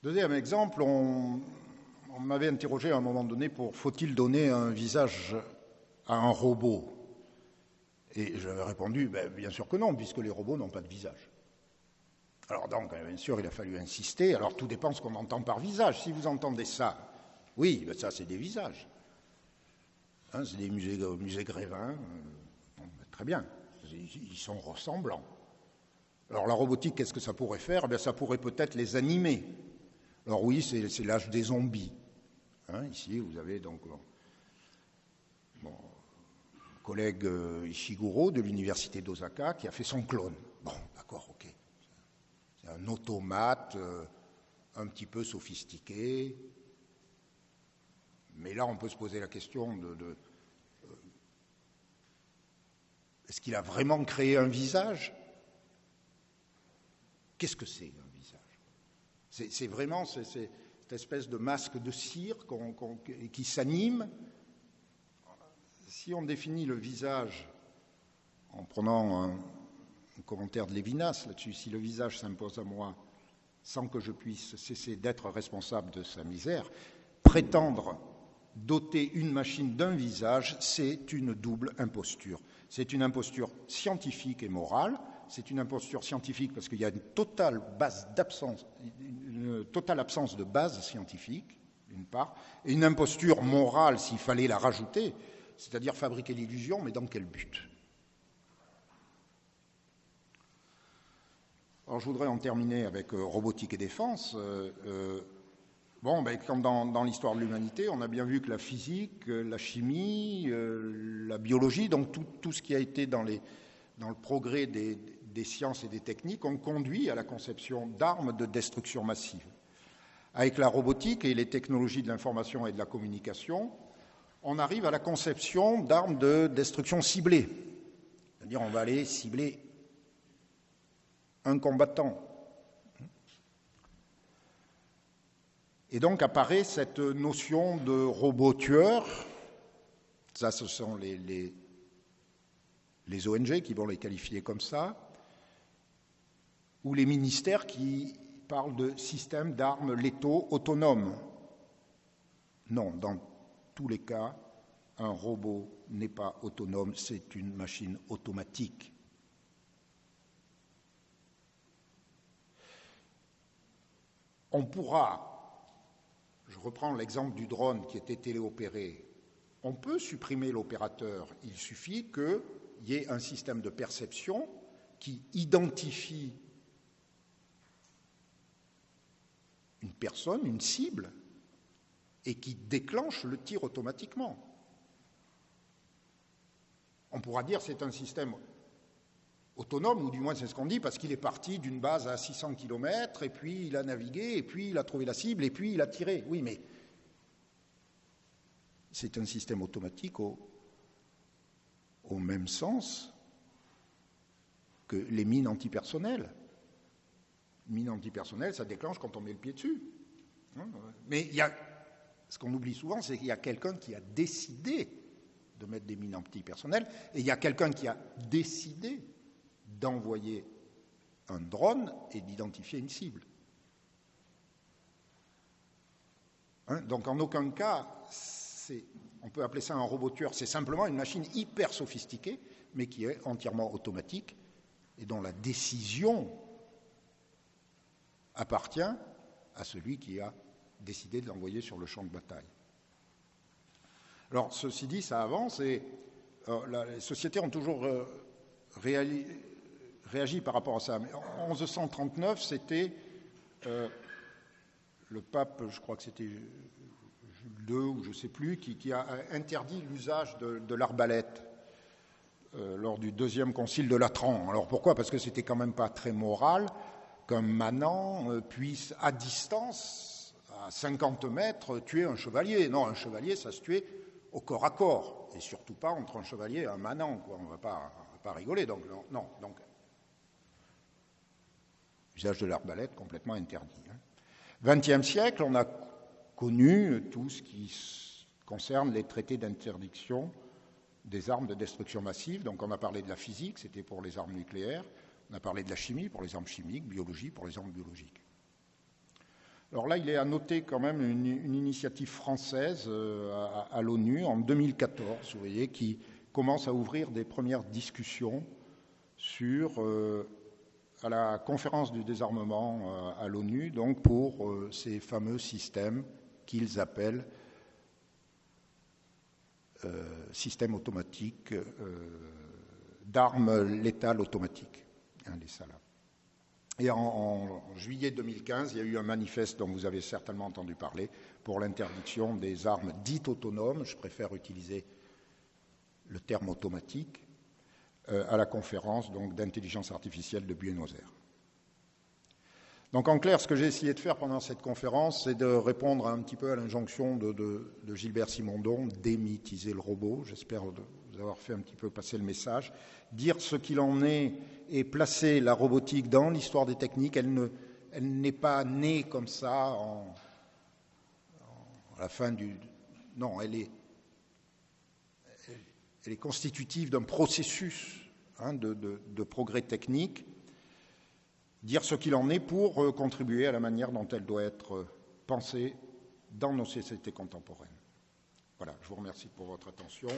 Deuxième exemple, on m'avait interrogé à un moment donné faut-il donner un visage à un robot? Et j'avais répondu, bien sûr que non, puisque les robots n'ont pas de visage. Alors donc, bien sûr, il a fallu insister. Alors tout dépend de ce qu'on entend par visage. Si vous entendez ça, oui, ça c'est des visages. Hein, c'est des musées Grévin. Très bien, ils sont ressemblants. Alors la robotique, qu'est-ce que ça pourrait faire? Ça pourrait peut-être les animer. Alors oui, c'est l'âge des zombies. Hein, ici, vous avez donc mon collègue Ishiguro de l'université d'Osaka qui a fait son clone. Bon, d'accord, ok. C'est un automate un petit peu sophistiqué. Mais là, on peut se poser la question est-ce qu'il a vraiment créé un visage? Qu'est-ce que c'est un visage? C'est vraiment cette espèce de masque de cire qui s'anime. Si on définit le visage en prenant un commentaire de Lévinas là-dessus, si le visage s'impose à moi sans que je puisse cesser d'être responsable de sa misère, prétendre doter une machine d'un visage, c'est une double imposture. C'est une imposture scientifique et morale. C'est une imposture scientifique parce qu'il y a une totale absence de base scientifique, d'une part, et une imposture morale, s'il fallait la rajouter, c'est-à-dire fabriquer l'illusion, mais dans quel but? Alors je voudrais en terminer avec robotique et défense. Comme dans l'histoire de l'humanité, on a bien vu que la physique, la chimie, la biologie, donc tout ce qui a été dans le progrès des sciences et des techniques, ont conduit à la conception d'armes de destruction massive. Avec la robotique et les technologies de l'information et de la communication, on arrive à la conception d'armes de destruction ciblée. C'est-à-dire on va aller cibler un combattant. Et donc apparaît cette notion de robot tueur. Ça, ce sont les ONG qui vont les qualifier comme ça, ou les ministères qui parlent de systèmes d'armes létaux autonomes. Non, dans tous les cas, un robot n'est pas autonome, c'est une machine automatique. on pourra, je reprends l'exemple du drone qui était téléopéré, on peut supprimer l'opérateur, il suffit qu'il y ait un système de perception qui identifie une personne, une cible, et qui déclenche le tir automatiquement. On pourra dire que c'est un système autonome, ou du moins c'est ce qu'on dit, parce qu'il est parti d'une base à 600 km, et puis il a navigué, et puis il a trouvé la cible, et puis il a tiré. Oui, mais c'est un système automatique au même sens que les mines antipersonnelles. Mine antipersonnelle, ça déclenche quand on met le pied dessus. Mais il y a, ce qu'on oublie souvent, c'est qu'il y a quelqu'un qui a décidé de mettre des mines antipersonnelles, et il y a quelqu'un qui a décidé d'envoyer un drone et d'identifier une cible. Donc en aucun cas, on peut appeler ça un robot tueur, c'est simplement une machine hyper sophistiquée, mais qui est entièrement automatique, et dont la décision appartient à celui qui a décidé de l'envoyer sur le champ de bataille. Alors, ceci dit, ça avance, et les sociétés ont toujours réagi par rapport à ça. Mais en 1139, c'était le pape, je crois que c'était Jules II, ou je ne sais plus, qui a interdit l'usage de l'arbalète lors du deuxième concile de Latran. Alors pourquoi ? Parce que c'était quand même pas très moral qu'un manant puisse, à distance, à 50 mètres, tuer un chevalier. Non, un chevalier, ça se tuait au corps à corps, et surtout pas entre un chevalier et un manant, quoi. On ne va pas rigoler. Donc, non. Donc, l'usage de l'arbalète complètement interdit. XXe siècle, on a connu tout ce qui concerne les traités d'interdiction des armes de destruction massive. Donc, on a parlé de la physique, c'était pour les armes nucléaires. On a parlé de la chimie pour les armes chimiques, biologie pour les armes biologiques. Alors là, il est à noter quand même une initiative française à l'ONU en 2014, vous voyez, qui commence à ouvrir des premières discussions sur, à la conférence du désarmement à l'ONU, donc pour ces fameux systèmes qu'ils appellent systèmes automatiques d'armes létales automatiques. Les SALA. Et en juillet 2015, il y a eu un manifeste dont vous avez certainement entendu parler pour l'interdiction des armes dites autonomes, je préfère utiliser le terme automatique, à la conférence donc, d'intelligence artificielle de Buenos Aires. Donc en clair, ce que j'ai essayé de faire pendant cette conférence, c'est de répondre un petit peu à l'injonction de Gilbert Simondon, démythiser le robot. J'espère vous avoir fait un petit peu passer le message, dire ce qu'il en est et placer la robotique dans l'histoire des techniques. Elle n'est pas née comme ça à la fin du... Non, elle est constitutive d'un processus de progrès technique. Dire ce qu'il en est pour contribuer à la manière dont elle doit être pensée dans nos sociétés contemporaines. Voilà, je vous remercie pour votre attention.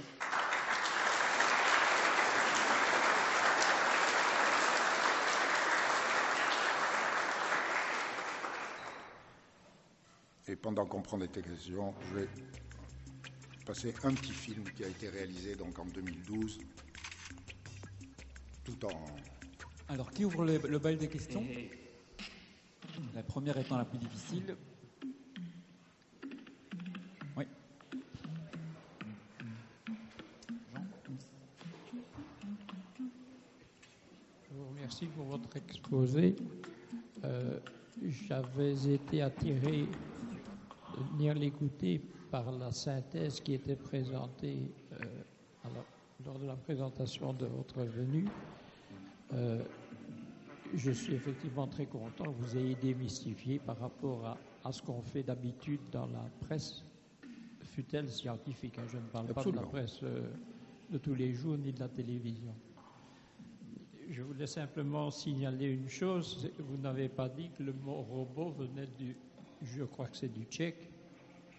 Et pendant qu'on prend des questions, je vais passer un petit film qui a été réalisé donc en 2012, tout en... Alors, qui ouvre le bal des questions ? La première étant la plus difficile. Oui. Je vous remercie pour votre exposé. J'avais été attiré de venir l'écouter par la synthèse qui était présentée lors de la présentation de votre venue. Je suis effectivement très content que vous ayez démystifié par rapport à ce qu'on fait d'habitude dans la presse, fût-elle scientifique. Je ne parle Absolument. pas de la presse de tous les jours ni de la télévision. Je voulais simplement signaler une chose. Vous n'avez pas dit que le mot robot venait je crois que c'est du tchèque,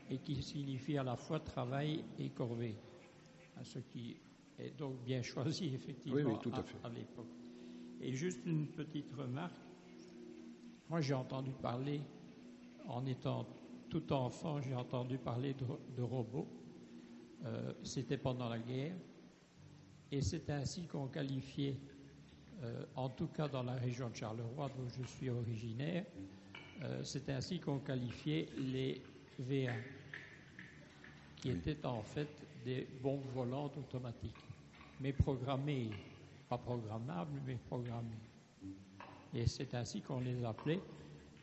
et qui signifie à la fois travail et corvée. Ce qui est donc bien choisi, effectivement, Oui, tout à fait. À l'époque. Et juste une petite remarque. Moi, j'ai entendu parler en étant tout enfant, j'ai entendu parler de robots. C'était pendant la guerre. Et c'est ainsi qu'on qualifiait, en tout cas dans la région de Charleroi, dont je suis originaire, c'est ainsi qu'on qualifiait les V1, qui étaient en fait des bombes volantes automatiques, mais programmées, pas programmables, mais programmées. Et c'est ainsi qu'on les appelait.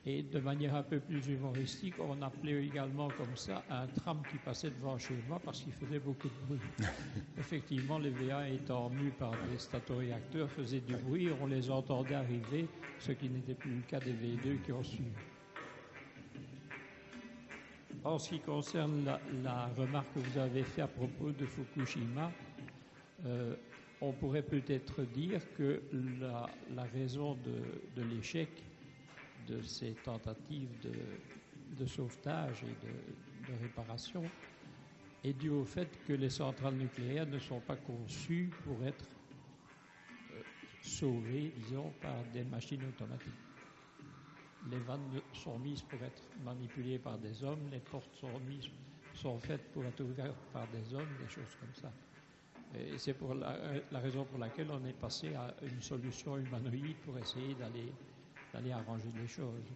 Et de manière un peu plus humoristique, on appelait également comme ça un tram qui passait devant chez moi parce qu'il faisait beaucoup de bruit. Effectivement, les V1 étant mus par des statoréacteurs faisaient du bruit, on les entendait arriver, ce qui n'était plus le cas des V2 qui ont suivi. En ce qui concerne la remarque que vous avez faite à propos de Fukushima, on pourrait peut-être dire que la raison de l'échec de ces tentatives de sauvetage et de réparation est due au fait que les centrales nucléaires ne sont pas conçues pour être sauvées, disons, par des machines automatiques. Les vannes sont mises pour être manipulées par des hommes, les portes sont faites pour être ouvertes par des hommes, des choses comme ça. Et c'est pour la raison pour laquelle on est passé à une solution humanoïde pour essayer d'aller arranger les choses.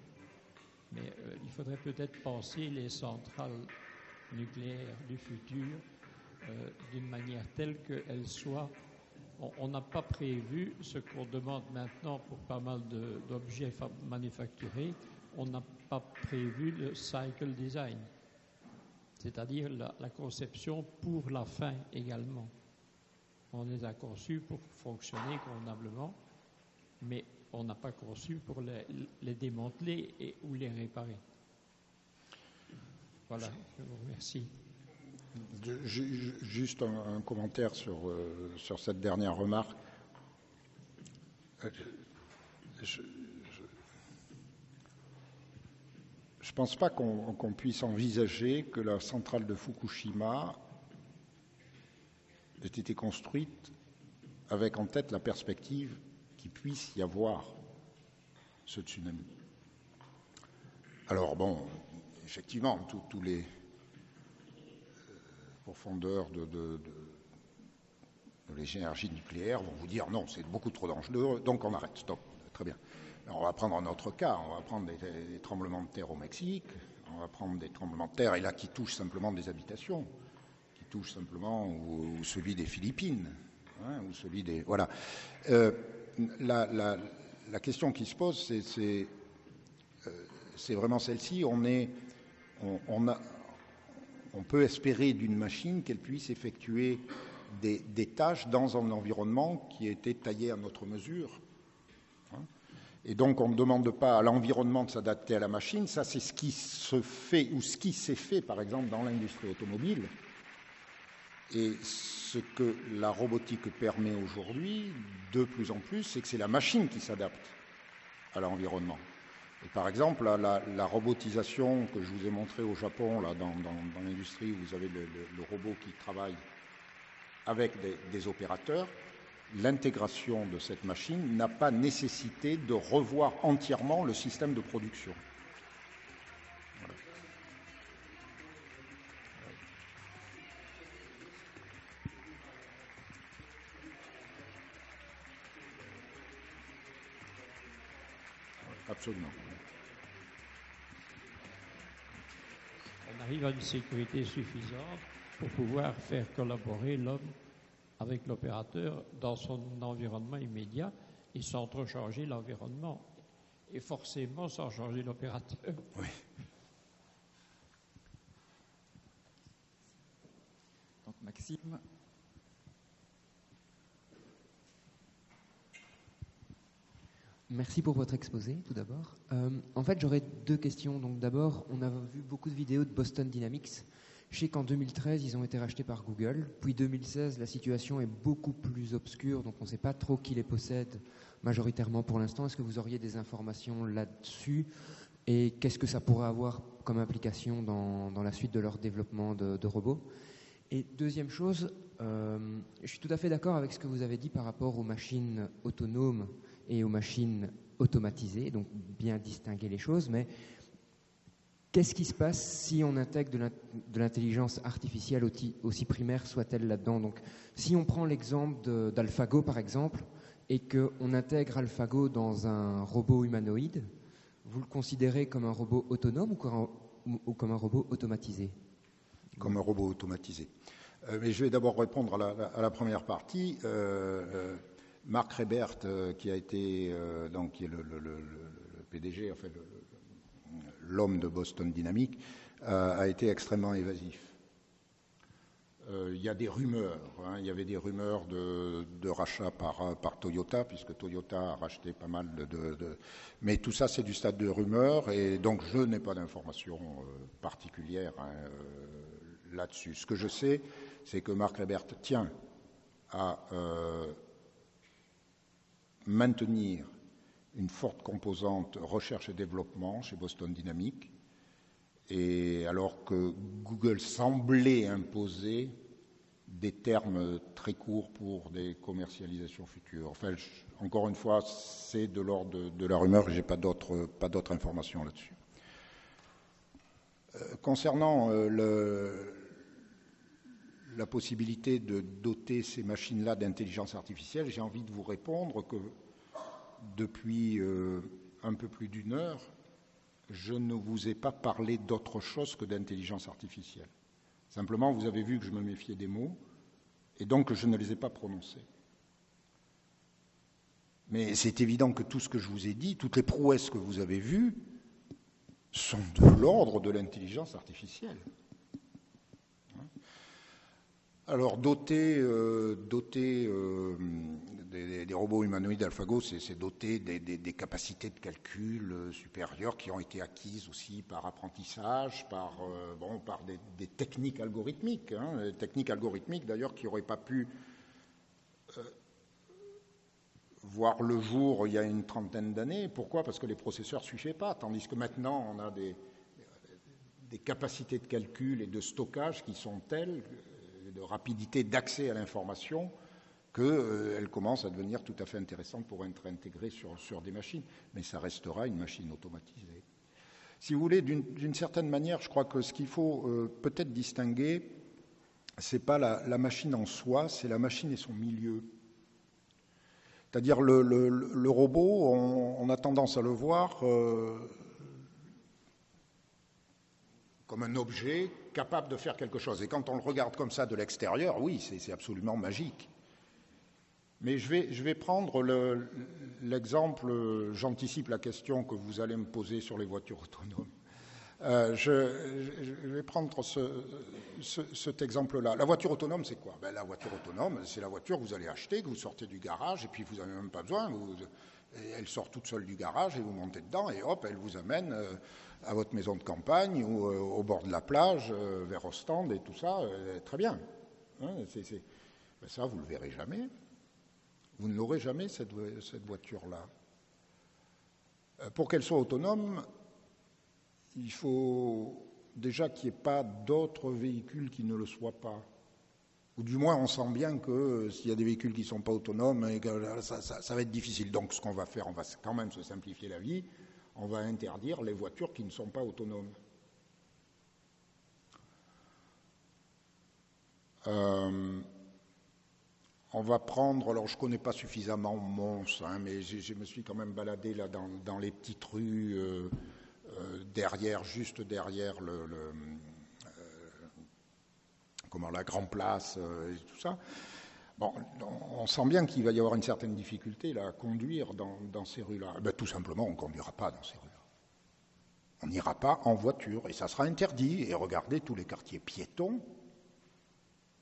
Mais il faudrait peut-être penser les centrales nucléaires du futur d'une manière telle qu'elles soient. On n'a pas prévu ce qu'on demande maintenant pour pas mal d'objets manufacturés. On n'a pas prévu le cycle design, c'est-à-dire la conception pour la fin également. On les a conçus pour fonctionner convenablement, mais on n'a pas conçu pour les démanteler ou les réparer. Voilà, je vous remercie. Juste un commentaire sur cette dernière remarque. Je ne pense pas qu'on puisse envisager que la centrale de Fukushima ait été construite avec en tête la perspective qu'il puisse y avoir ce tsunami. Alors bon, effectivement, tous les profondeurs de l'énergie nucléaire vont vous dire non, c'est beaucoup trop dangereux, donc on arrête, stop, très bien. Alors on va prendre un autre cas, on va prendre des tremblements de terre au Mexique, on va prendre des tremblements de terre, et là qui touchent simplement des habitations, qui touchent simplement ou celui des Philippines, hein, ou celui des... Voilà. La question qui se pose, c'est vraiment celle-ci. On peut espérer d'une machine qu'elle puisse effectuer des tâches dans un environnement qui a été taillé à notre mesure. Et donc, on ne demande pas à l'environnement de s'adapter à la machine. Ça, c'est ce qui se fait ou ce qui s'est fait, par exemple, dans l'industrie automobile. Et ce que la robotique permet aujourd'hui, de plus en plus, c'est que c'est la machine qui s'adapte à l'environnement. Et par exemple, la robotisation que je vous ai montrée au Japon, là, dans l'industrie, où vous avez le robot qui travaille avec des opérateurs, l'intégration de cette machine n'a pas nécessité de revoir entièrement le système de production. Voilà. Absolument. On arrive à une sécurité suffisante pour pouvoir faire collaborer l'homme avec l'opérateur dans son environnement immédiat et sans trop changer l'environnement et forcément sans changer l'opérateur. Oui. Donc Maxime. Merci pour votre exposé, tout d'abord. En fait, j'aurais deux questions. Donc, d'abord, on a vu beaucoup de vidéos de Boston Dynamics. Je sais qu'en 2013, ils ont été rachetés par Google. Puis 2016, la situation est beaucoup plus obscure, donc on ne sait pas trop qui les possède majoritairement pour l'instant. Est-ce que vous auriez des informations là-dessus? Et qu'est-ce que ça pourrait avoir comme implication dans la suite de leur développement de robots? Et deuxième chose, je suis tout à fait d'accord avec ce que vous avez dit par rapport aux machines autonomes et aux machines automatisées, donc bien distinguer les choses, mais Qu'est-ce qui se passe si on intègre de l'intelligence artificielle aussi primaire soit-elle là-dedans? Donc, si on prend l'exemple d'AlphaGo, par exemple, et qu'on intègre AlphaGo dans un robot humanoïde, vous le considérez comme un robot autonome ou comme un robot automatisé? Comme un robot automatisé. Mais je vais d'abord répondre à la première partie. Marc Rebert, qui a été donc qui est le PDG, enfin l'homme de Boston Dynamics, a été extrêmement évasif. Il y a des rumeurs, il y avait des rumeurs de rachat par Toyota, puisque Toyota a racheté pas mal mais tout ça c'est du stade de rumeurs, et donc je n'ai pas d'informations particulières là-dessus. Ce que je sais, c'est que Marc Rebert tient à maintenir une forte composante recherche et développement chez Boston Dynamics, et alors que Google semblait imposer des termes très courts pour des commercialisations futures. Enfin, encore une fois, c'est de l'ordre de la rumeur et je n'ai pas d'autres informations là-dessus. Concernant la possibilité de doter ces machines-là d'intelligence artificielle, j'ai envie de vous répondre que depuis un peu plus d'une heure, je ne vous ai pas parlé d'autre chose que d'intelligence artificielle. Simplement, vous avez vu que je me méfiais des mots et donc que je ne les ai pas prononcés. Mais c'est évident que tout ce que je vous ai dit, toutes les prouesses que vous avez vues, sont de l'ordre de l'intelligence artificielle. Alors, doter des robots humanoïdes AlphaGo, c'est doter des capacités de calcul supérieures qui ont été acquises aussi par apprentissage, par des techniques algorithmiques. Des techniques algorithmiques, d'ailleurs, qui n'auraient pas pu voir le jour il y a une trentaine d'années. Pourquoi? Parce que les processeurs ne suivaient pas, tandis que maintenant, on a des capacités de calcul et de stockage qui sont telles, de rapidité d'accès à l'information, qu'elle commence à devenir tout à fait intéressante pour être intégrée sur des machines. Mais ça restera une machine automatisée. Si vous voulez, d'une certaine manière, je crois que ce qu'il faut peut-être distinguer, ce n'est pas la machine en soi, c'est la machine et son milieu. C'est-à-dire le robot, on a tendance à le voir comme un objet capable de faire quelque chose. Et quand on le regarde comme ça de l'extérieur, oui, c'est absolument magique. Mais je vais prendre l'exemple, j'anticipe la question que vous allez me poser sur les voitures autonomes. Je vais prendre cet exemple-là. La voiture autonome, c'est quoi? La voiture autonome, c'est la voiture que vous allez acheter, que vous sortez du garage, et puis vous n'avez même pas besoin. Elle sort toute seule du garage, et vous montez dedans, et hop, elle vous amène à votre maison de campagne ou au bord de la plage, vers Ostende et tout ça. Très bien. Ça, vous ne le verrez jamais. Vous ne l'aurez jamais, cette voiture-là. Pour qu'elle soit autonome, il faut déjà qu'il n'y ait pas d'autres véhicules qui ne le soient pas. Ou du moins, on sent bien que s'il y a des véhicules qui ne sont pas autonomes, ça va être difficile. Donc, ce qu'on va faire, on va quand même se simplifier la vie. On va interdire les voitures qui ne sont pas autonomes. On va prendre, alors je ne connais pas suffisamment Mons, mais je me suis quand même baladé là dans les petites rues juste derrière la Grand Place et tout ça. Bon, on sent bien qu'il va y avoir une certaine difficulté là, à conduire dans ces rues-là. Tout simplement, on ne conduira pas dans ces rues-là. On n'ira pas en voiture et ça sera interdit. Et regardez tous les quartiers piétons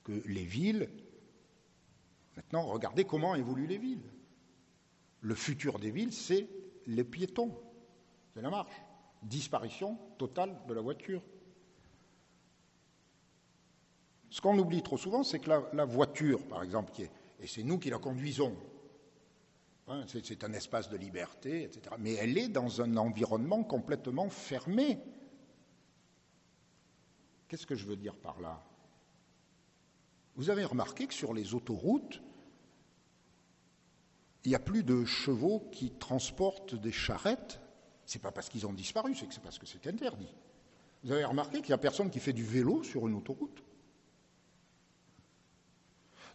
que les villes. Maintenant, regardez comment évoluent les villes. Le futur des villes, c'est les piétons. C'est la marche. Disparition totale de la voiture. Ce qu'on oublie trop souvent, c'est que la voiture, par exemple, et c'est nous qui la conduisons, c'est un espace de liberté, etc. Mais elle est dans un environnement complètement fermé. Qu'est-ce que je veux dire par là? Vous avez remarqué que sur les autoroutes, il n'y a plus de chevaux qui transportent des charrettes. Ce n'est pas parce qu'ils ont disparu, c'est parce que c'est interdit. Vous avez remarqué qu'il n'y a personne qui fait du vélo sur une autoroute.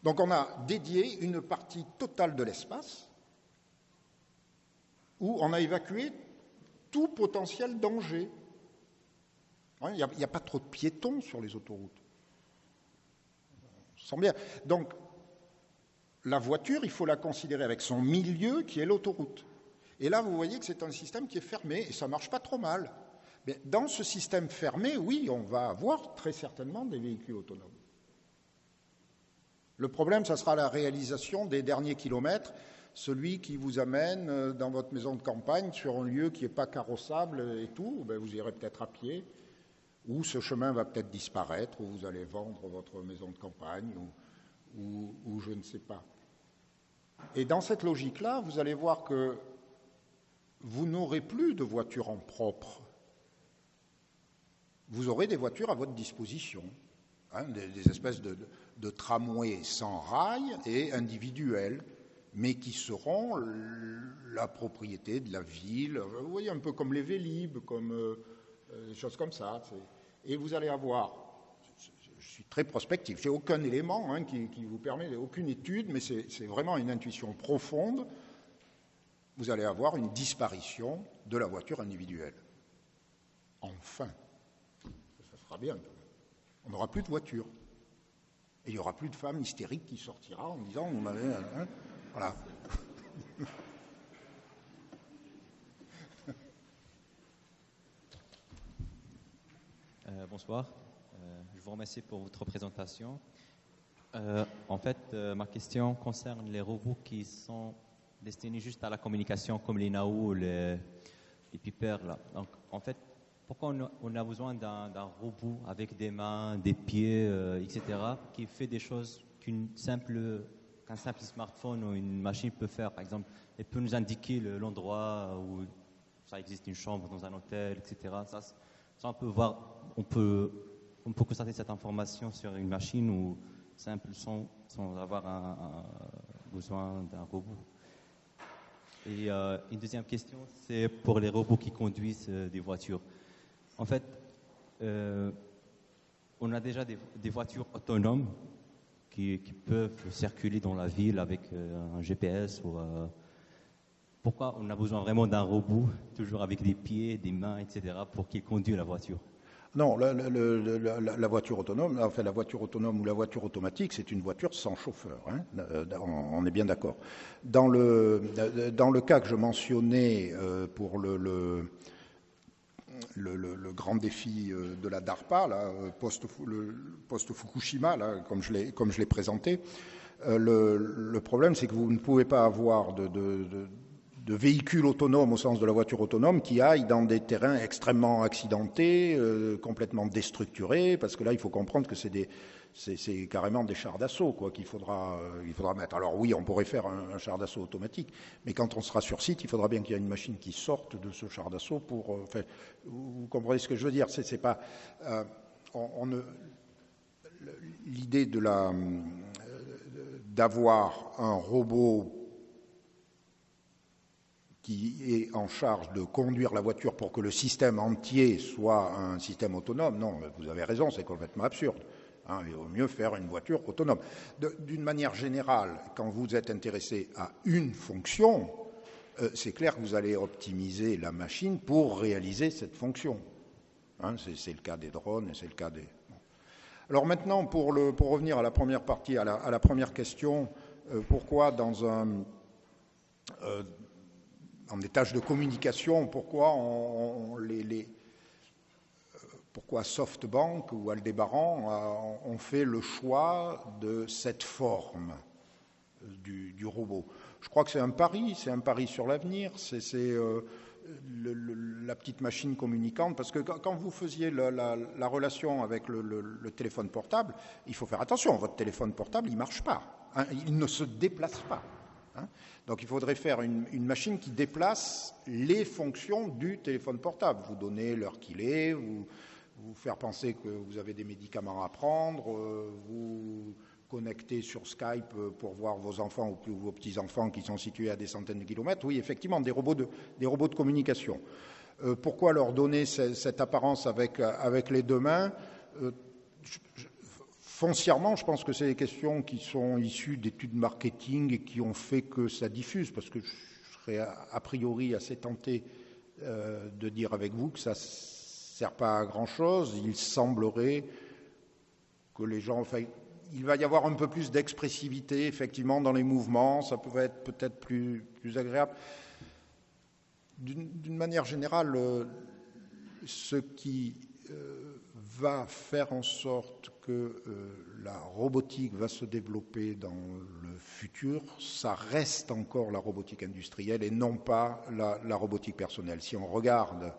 Donc on a dédié une partie totale de l'espace où on a évacué tout potentiel danger. Il n'y a pas trop de piétons sur les autoroutes. On sent bien. Donc la voiture, il faut la considérer avec son milieu qui est l'autoroute. Et là, vous voyez que c'est un système qui est fermé et ça ne marche pas trop mal. Mais dans ce système fermé, oui, on va avoir très certainement des véhicules autonomes. Le problème, ça sera la réalisation des derniers kilomètres, celui qui vous amène dans votre maison de campagne sur un lieu qui n'est pas carrossable et tout, ben vous irez peut-être à pied, ou ce chemin va peut-être disparaître, ou vous allez vendre votre maison de campagne, ou je ne sais pas. Et dans cette logique-là, vous allez voir que vous n'aurez plus de voitures en propre. Vous aurez des voitures à votre disposition, des espèces de tramways sans rail et individuels, mais qui seront la propriété de la ville. Vous voyez, un peu comme les Vélib, comme des choses comme ça. Et vous allez avoir, je suis très prospectif, je n'ai aucun élément qui vous permet, aucune étude, mais c'est vraiment une intuition profonde. Vous allez avoir une disparition de la voiture individuelle. Enfin, ça sera bien. On n'aura plus de voiture. Et il n'y aura plus de femme hystérique qui sortira en disant « vous m'avez... Voilà. Bonsoir. Je vous remercie pour votre présentation. En fait, ma question concerne les robots qui sont destinés juste à la communication, comme les Nao, les Piper. Là. Donc, en fait, pourquoi on a besoin d'un robot avec des mains, des pieds, etc., qui fait des choses qu'un simple smartphone ou une machine peut faire? Par exemple, elle peut nous indiquer l'endroit où ça existe une chambre dans un hôtel, etc. Ça on peut voir, on peut constater cette information sur une machine ou simple sans avoir besoin d'un robot. Et une deuxième question, c'est pour les robots qui conduisent des voitures. En fait, on a déjà des voitures autonomes qui peuvent circuler dans la ville avec un GPS. Pourquoi on a besoin vraiment d'un robot, toujours avec des pieds, des mains, etc., pour qu'il conduise la voiture? Non, la voiture autonome, enfin la voiture autonome ou la voiture automatique, c'est une voiture sans chauffeur. On est bien d'accord. Dans le cas que je mentionnais pour le grand défi de la DARPA, là, post-Fukushima, là, comme je l'ai présenté, le problème, c'est que vous ne pouvez pas avoir de véhicules autonomes au sens de la voiture autonome qui aillent dans des terrains extrêmement accidentés, complètement déstructurés, parce que là, il faut comprendre que c'est carrément des chars d'assaut qu'il faudra mettre. Alors oui, on pourrait faire un char d'assaut automatique, mais quand on sera sur site, il faudra bien qu'il y ait une machine qui sorte de ce char d'assaut pour... vous comprenez ce que je veux dire? C'est pas... l'idée d'avoir un robot qui est en charge de conduire la voiture pour que le système entier soit un système autonome, non, vous avez raison, c'est complètement absurde. Il vaut mieux faire une voiture autonome. D'une manière générale, quand vous êtes intéressé à une fonction, c'est clair que vous allez optimiser la machine pour réaliser cette fonction. C'est le cas des drones et c'est le cas des... Bon. Alors maintenant, pour revenir à la première partie, à la première question, pourquoi dans des tâches de communication, pourquoi pourquoi SoftBank ou Aldébaran ont fait le choix de cette forme du robot. Je crois que c'est un pari sur l'avenir, c'est la petite machine communicante, parce que quand vous faisiez la relation avec le téléphone portable, il faut faire attention, votre téléphone portable, il ne marche pas, il ne se déplace pas. Donc il faudrait faire une machine qui déplace les fonctions du téléphone portable. Vous donner l'heure qu'il est, vous faire penser que vous avez des médicaments à prendre, vous connecter sur Skype pour voir vos enfants ou vos petits-enfants qui sont situés à des centaines de kilomètres. Oui, effectivement, des robots de communication. Pourquoi leur donner cette apparence avec les deux mains? Foncièrement, je pense que c'est des questions qui sont issues d'études marketing et qui ont fait que ça diffuse, parce que je serais a priori assez tenté de dire avec vous que ça ne sert pas à grand-chose. Il semblerait que les gens... Enfin, il va y avoir un peu plus d'expressivité, effectivement, dans les mouvements. Ça peut être peut-être plus agréable. D'une manière générale, ce qui va faire en sorte que la robotique va se développer dans le futur, ça reste encore la robotique industrielle et non pas la robotique personnelle. Si on regarde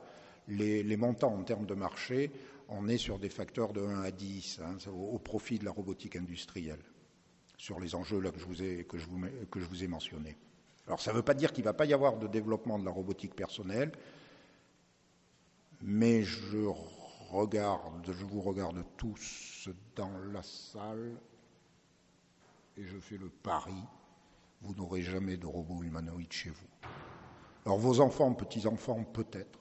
les montants en termes de marché, on est sur des facteurs de 1 à 10 au profit de la robotique industrielle, sur les enjeux là que je vous ai mentionnés. Alors ça ne veut pas dire qu'il ne va pas y avoir de développement de la robotique personnelle, mais je vous regarde tous dans la salle et je fais le pari, vous n'aurez jamais de robot humanoïde chez vous. Alors vos enfants, petits-enfants peut-être,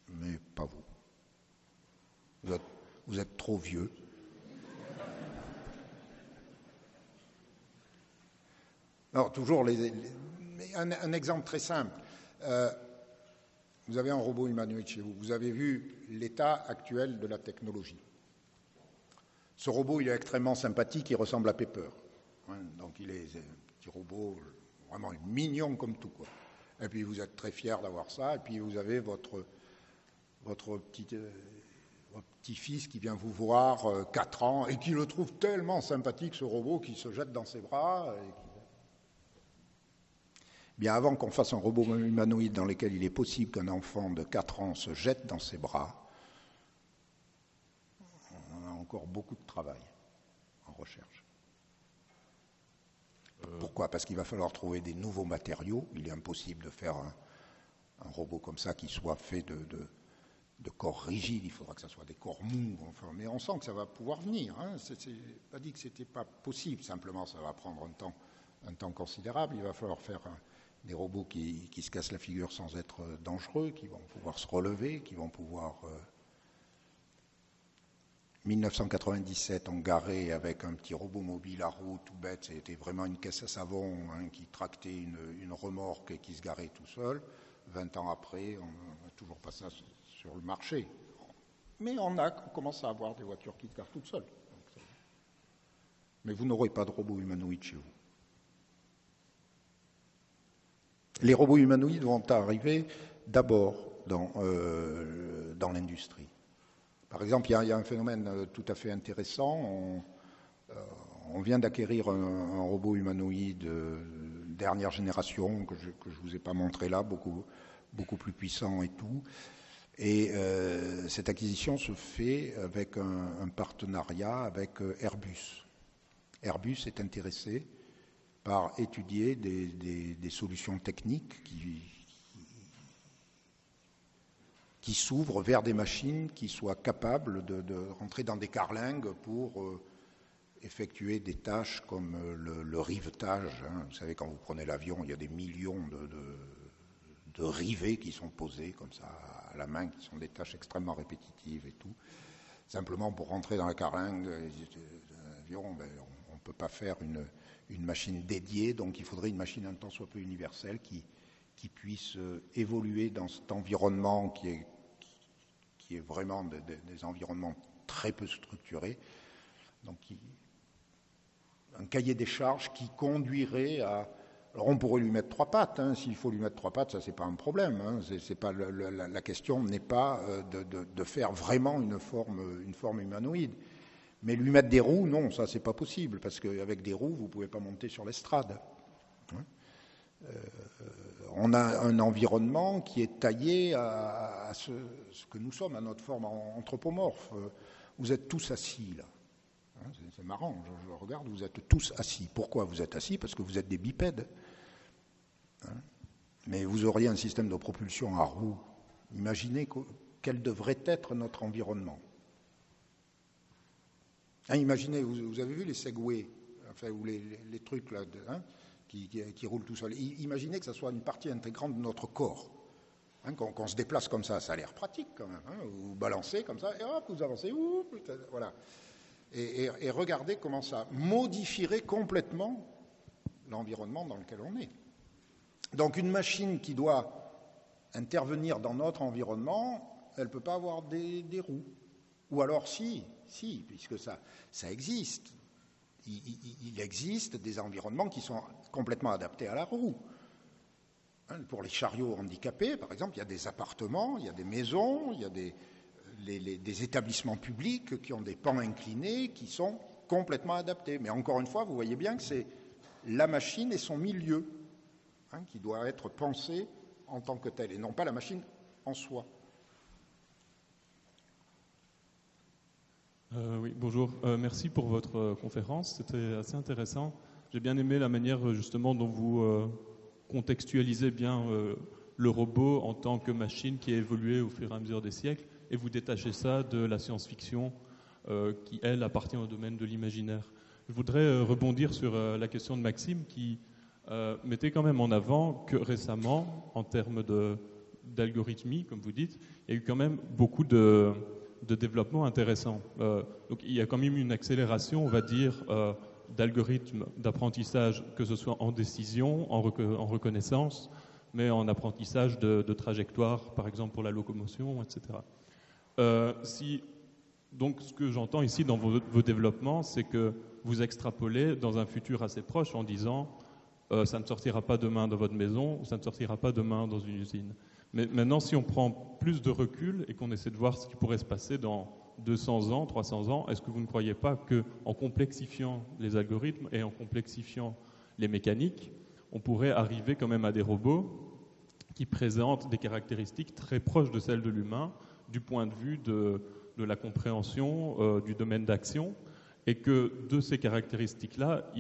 mais pas vous. Vous êtes trop vieux. Alors, toujours un exemple très simple. Vous avez un robot humanoïde chez vous. Vous avez vu l'état actuel de la technologie. Ce robot, il est extrêmement sympathique, il ressemble à Pepper. Donc, il est un petit robot vraiment mignon comme tout, quoi. Et puis, vous êtes très fiers d'avoir ça. Et puis, vous avez votre petit-fils qui vient vous voir, 4 ans, et qui le trouve tellement sympathique, ce robot, qu'il se jette dans ses bras. Bien, avant qu'on fasse un robot humanoïde dans lequel il est possible qu'un enfant de 4 ans se jette dans ses bras, on a encore beaucoup de travail en recherche. Pourquoi? Parce qu'il va falloir trouver des nouveaux matériaux. Il est impossible de faire un robot comme ça qui soit fait de corps rigides, il faudra que ce soit des corps mous, enfin, mais on sent que ça va pouvoir venir. C'est pas dit que c'était pas possible, simplement ça va prendre un temps considérable. Il va falloir faire des robots qui se cassent la figure sans être dangereux, qui vont pouvoir se relever, qui vont pouvoir... 1997, on garait avec un petit robot mobile à roue tout bête, c'était vraiment une caisse à savon qui tractait une remorque et qui se garait tout seul. 20 ans après, on n'a toujours pas ça sur le marché. Mais on commence à avoir des voitures qui se garent toutes seules. Mais vous n'aurez pas de robot humanoïde chez vous. Les robots humanoïdes vont arriver d'abord dans l'industrie. Par exemple, il y a un phénomène tout à fait intéressant. On vient d'acquérir un robot humanoïde dernière génération que je ne vous ai pas montré là, beaucoup plus puissant et tout. Et cette acquisition se fait avec un partenariat avec Airbus. Airbus est intéressé par étudier des solutions techniques qui s'ouvrent vers des machines qui soient capables de rentrer dans des carlingues pour effectuer des tâches comme le rivetage. Vous savez, quand vous prenez l'avion, il y a des millions de rivets qui sont posés comme ça à la main, qui sont des tâches extrêmement répétitives et tout. Simplement pour rentrer dans la carlingue d'un avion, on ne peut pas faire une machine dédiée, donc il faudrait une machine un tant soit peu universelle qui puisse évoluer dans cet environnement qui est vraiment des environnements très peu structurés. Donc un cahier des charges qui conduirait à... Alors on pourrait lui mettre 3 pattes, s'il faut lui mettre 3 pattes, ça c'est pas un problème. C'est pas la question n'est pas de faire vraiment une forme humanoïde. Mais lui mettre des roues, non, ça c'est pas possible, parce qu'avec des roues, vous pouvez pas monter sur l'estrade. On a un environnement qui est taillé à ce que nous sommes, à notre forme anthropomorphe. Vous êtes tous assis là. C'est marrant, je regarde, vous êtes tous assis. Pourquoi vous êtes assis? Parce que vous êtes des bipèdes. Mais vous auriez un système de propulsion à roues. Imaginez quel devrait être notre environnement. Imaginez, vous avez vu les Segway, enfin, ou les trucs là, qui roulent tout seuls. Imaginez que ça soit une partie intégrante de notre corps. Qu'on se déplace comme ça a l'air pratique quand même. Vous balancez comme ça, et hop, vous avancez, voilà. Et regardez comment ça modifierait complètement l'environnement dans lequel on est. Donc une machine qui doit intervenir dans notre environnement, elle ne peut pas avoir des roues. Ou alors si, puisque ça existe. Il existe des environnements qui sont complètement adaptés à la roue. Pour les chariots handicapés, par exemple, il y a des appartements, il y a des maisons, il y a des établissements publics qui ont des pans inclinés qui sont complètement adaptés. Mais encore une fois, vous voyez bien que c'est la machine et son milieu qui doit être pensé en tant que tel, et non pas la machine en soi. Oui, bonjour. Merci pour votre conférence. C'était assez intéressant. J'ai bien aimé la manière justement dont vous contextualisez bien le robot en tant que machine qui a évolué au fur et à mesure des siècles, et vous détachez ça de la science-fiction qui, elle, appartient au domaine de l'imaginaire. Je voudrais rebondir sur la question de Maxime qui mettait quand même en avant que récemment, en termes d'algorithmie, comme vous dites, il y a eu quand même beaucoup de développement intéressant. Donc il y a quand même une accélération, on va dire, d'algorithmes d'apprentissage, que ce soit en décision, en reconnaissance, mais en apprentissage de trajectoire, par exemple pour la locomotion, etc. Donc ce que j'entends ici dans vos développements, c'est que vous extrapolez dans un futur assez proche en disant ça ne sortira pas demain dans votre maison, ça ne sortira pas demain dans une usine. Mais maintenant, si on prend plus de recul et qu'on essaie de voir ce qui pourrait se passer dans 200 ans, 300 ans, est-ce que vous ne croyez pas qu'en complexifiant les algorithmes et en complexifiant les mécaniques, on pourrait arriver quand même à des robots qui présentent des caractéristiques très proches de celles de l'humain du point de vue de la compréhension du domaine d'action, et que de ces caractéristiques-là,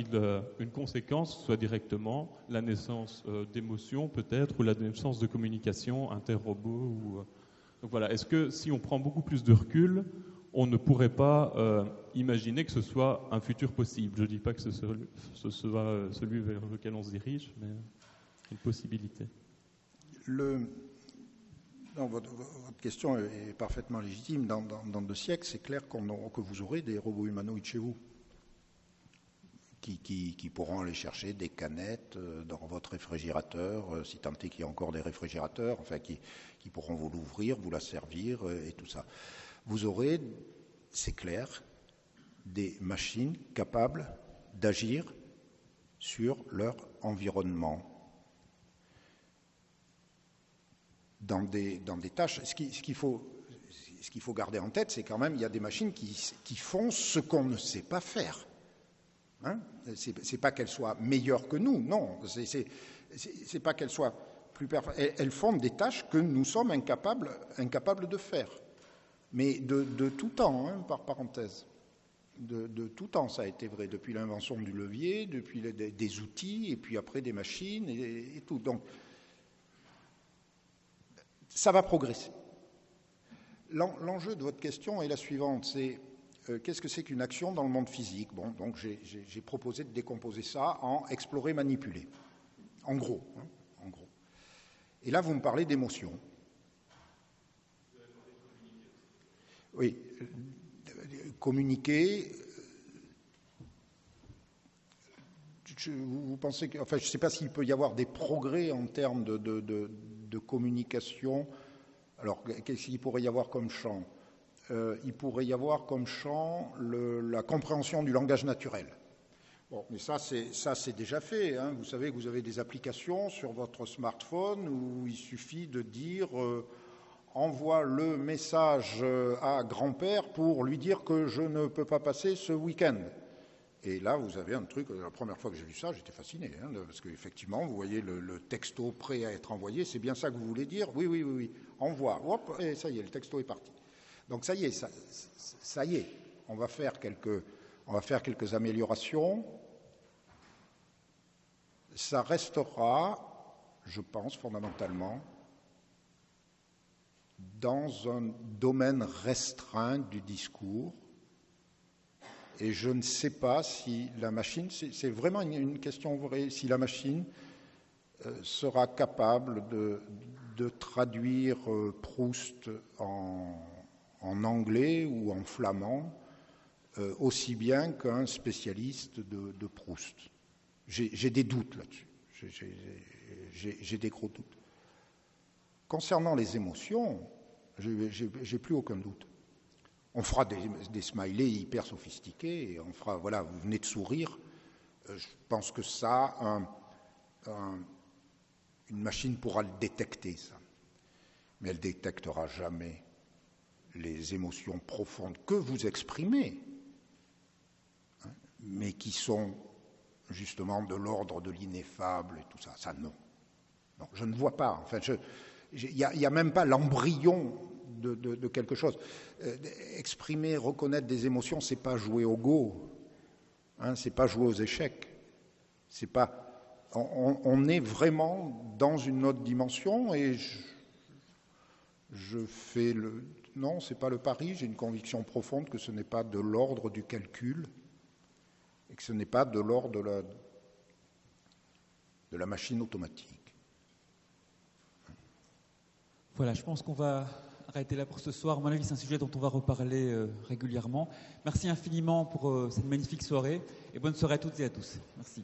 une conséquence soit directement la naissance d'émotions peut-être, ou la naissance de communication inter-robots. Donc voilà, est-ce que si on prend beaucoup plus de recul, on ne pourrait pas imaginer que ce soit un futur possible? Je ne dis pas que ce soit celui vers lequel on se dirige, mais une possibilité. Non, votre question est parfaitement légitime. Dans 2 siècles, c'est clair que vous aurez des robots humanoïdes chez vous qui pourront aller chercher des canettes dans votre réfrigérateur, si tant est qu'il y a encore des réfrigérateurs, enfin qui pourront vous l'ouvrir, vous la servir et tout ça. Vous aurez, c'est clair, des machines capables d'agir sur leur environnement. Dans des tâches, ce qu'il faut garder en tête, c'est quand même il y a des machines qui font ce qu'on ne sait pas faire. C'est pas qu'elles soient meilleures que nous, non. C'est pas qu'elles soient plus performantes. Elles font des tâches que nous sommes incapables de faire. Mais de tout temps, par parenthèse. De tout temps, ça a été vrai, depuis l'invention du levier, depuis des outils, et puis après des machines et tout. Donc, ça va progresser. L'enjeu de votre question est la suivante, c'est qu'est-ce que c'est qu'une action dans le monde physique? Bon, donc j'ai proposé de décomposer ça en explorer, manipuler. En gros. Et là, vous me parlez d'émotion. Oui, communiquer. Vous pensez que, enfin, je ne sais pas s'il peut y avoir des progrès en termes de communication. Alors, qu'est-ce qu'il pourrait y avoir comme champ? Il pourrait y avoir comme champ la compréhension du langage naturel. Bon, mais ça c'est déjà fait. Vous savez que vous avez des applications sur votre smartphone où il suffit de dire envoie le message à grand-père pour lui dire que je ne peux pas passer ce week-end. Et là, vous avez un truc, la première fois que j'ai vu ça, j'étais fasciné, parce qu'effectivement, vous voyez le texto prêt à être envoyé, c'est bien ça que vous voulez dire? Oui, envoie, hop, et ça y est, le texto est parti. Donc ça y est, ça y est, on va faire quelques améliorations. Ça restera, je pense, fondamentalement, dans un domaine restreint du discours. Et je ne sais pas si la machine, c'est vraiment une question vraie, si la machine sera capable de de traduire Proust en anglais ou en flamand aussi bien qu'un spécialiste de Proust. J'ai des doutes là-dessus. J'ai des gros doutes. Concernant les émotions, j'ai plus aucun doute. On fera des smileys hyper sophistiqués, et on fera, voilà, vous venez de sourire. Je pense que ça, une machine pourra le détecter, ça. Mais elle ne détectera jamais les émotions profondes que vous exprimez, hein, mais qui sont justement de l'ordre de l'ineffable et tout ça. Ça, non. Non, je ne vois pas. Enfin, il n'y a même pas l'embryon de quelque chose. Exprimer, reconnaître des émotions, c'est pas jouer au go, hein, c'est pas jouer aux échecs. C'est pas. On est vraiment dans une autre dimension, et je fais le. Non, c'est pas le pari. J'ai une conviction profonde que ce n'est pas de l'ordre du calcul et que ce n'est pas de l'ordre de la machine automatique. Voilà, je pense qu'on va arrêter là pour ce soir. À mon avis, c'est un sujet dont on va reparler régulièrement. Merci infiniment pour cette magnifique soirée, et bonne soirée à toutes et à tous. Merci.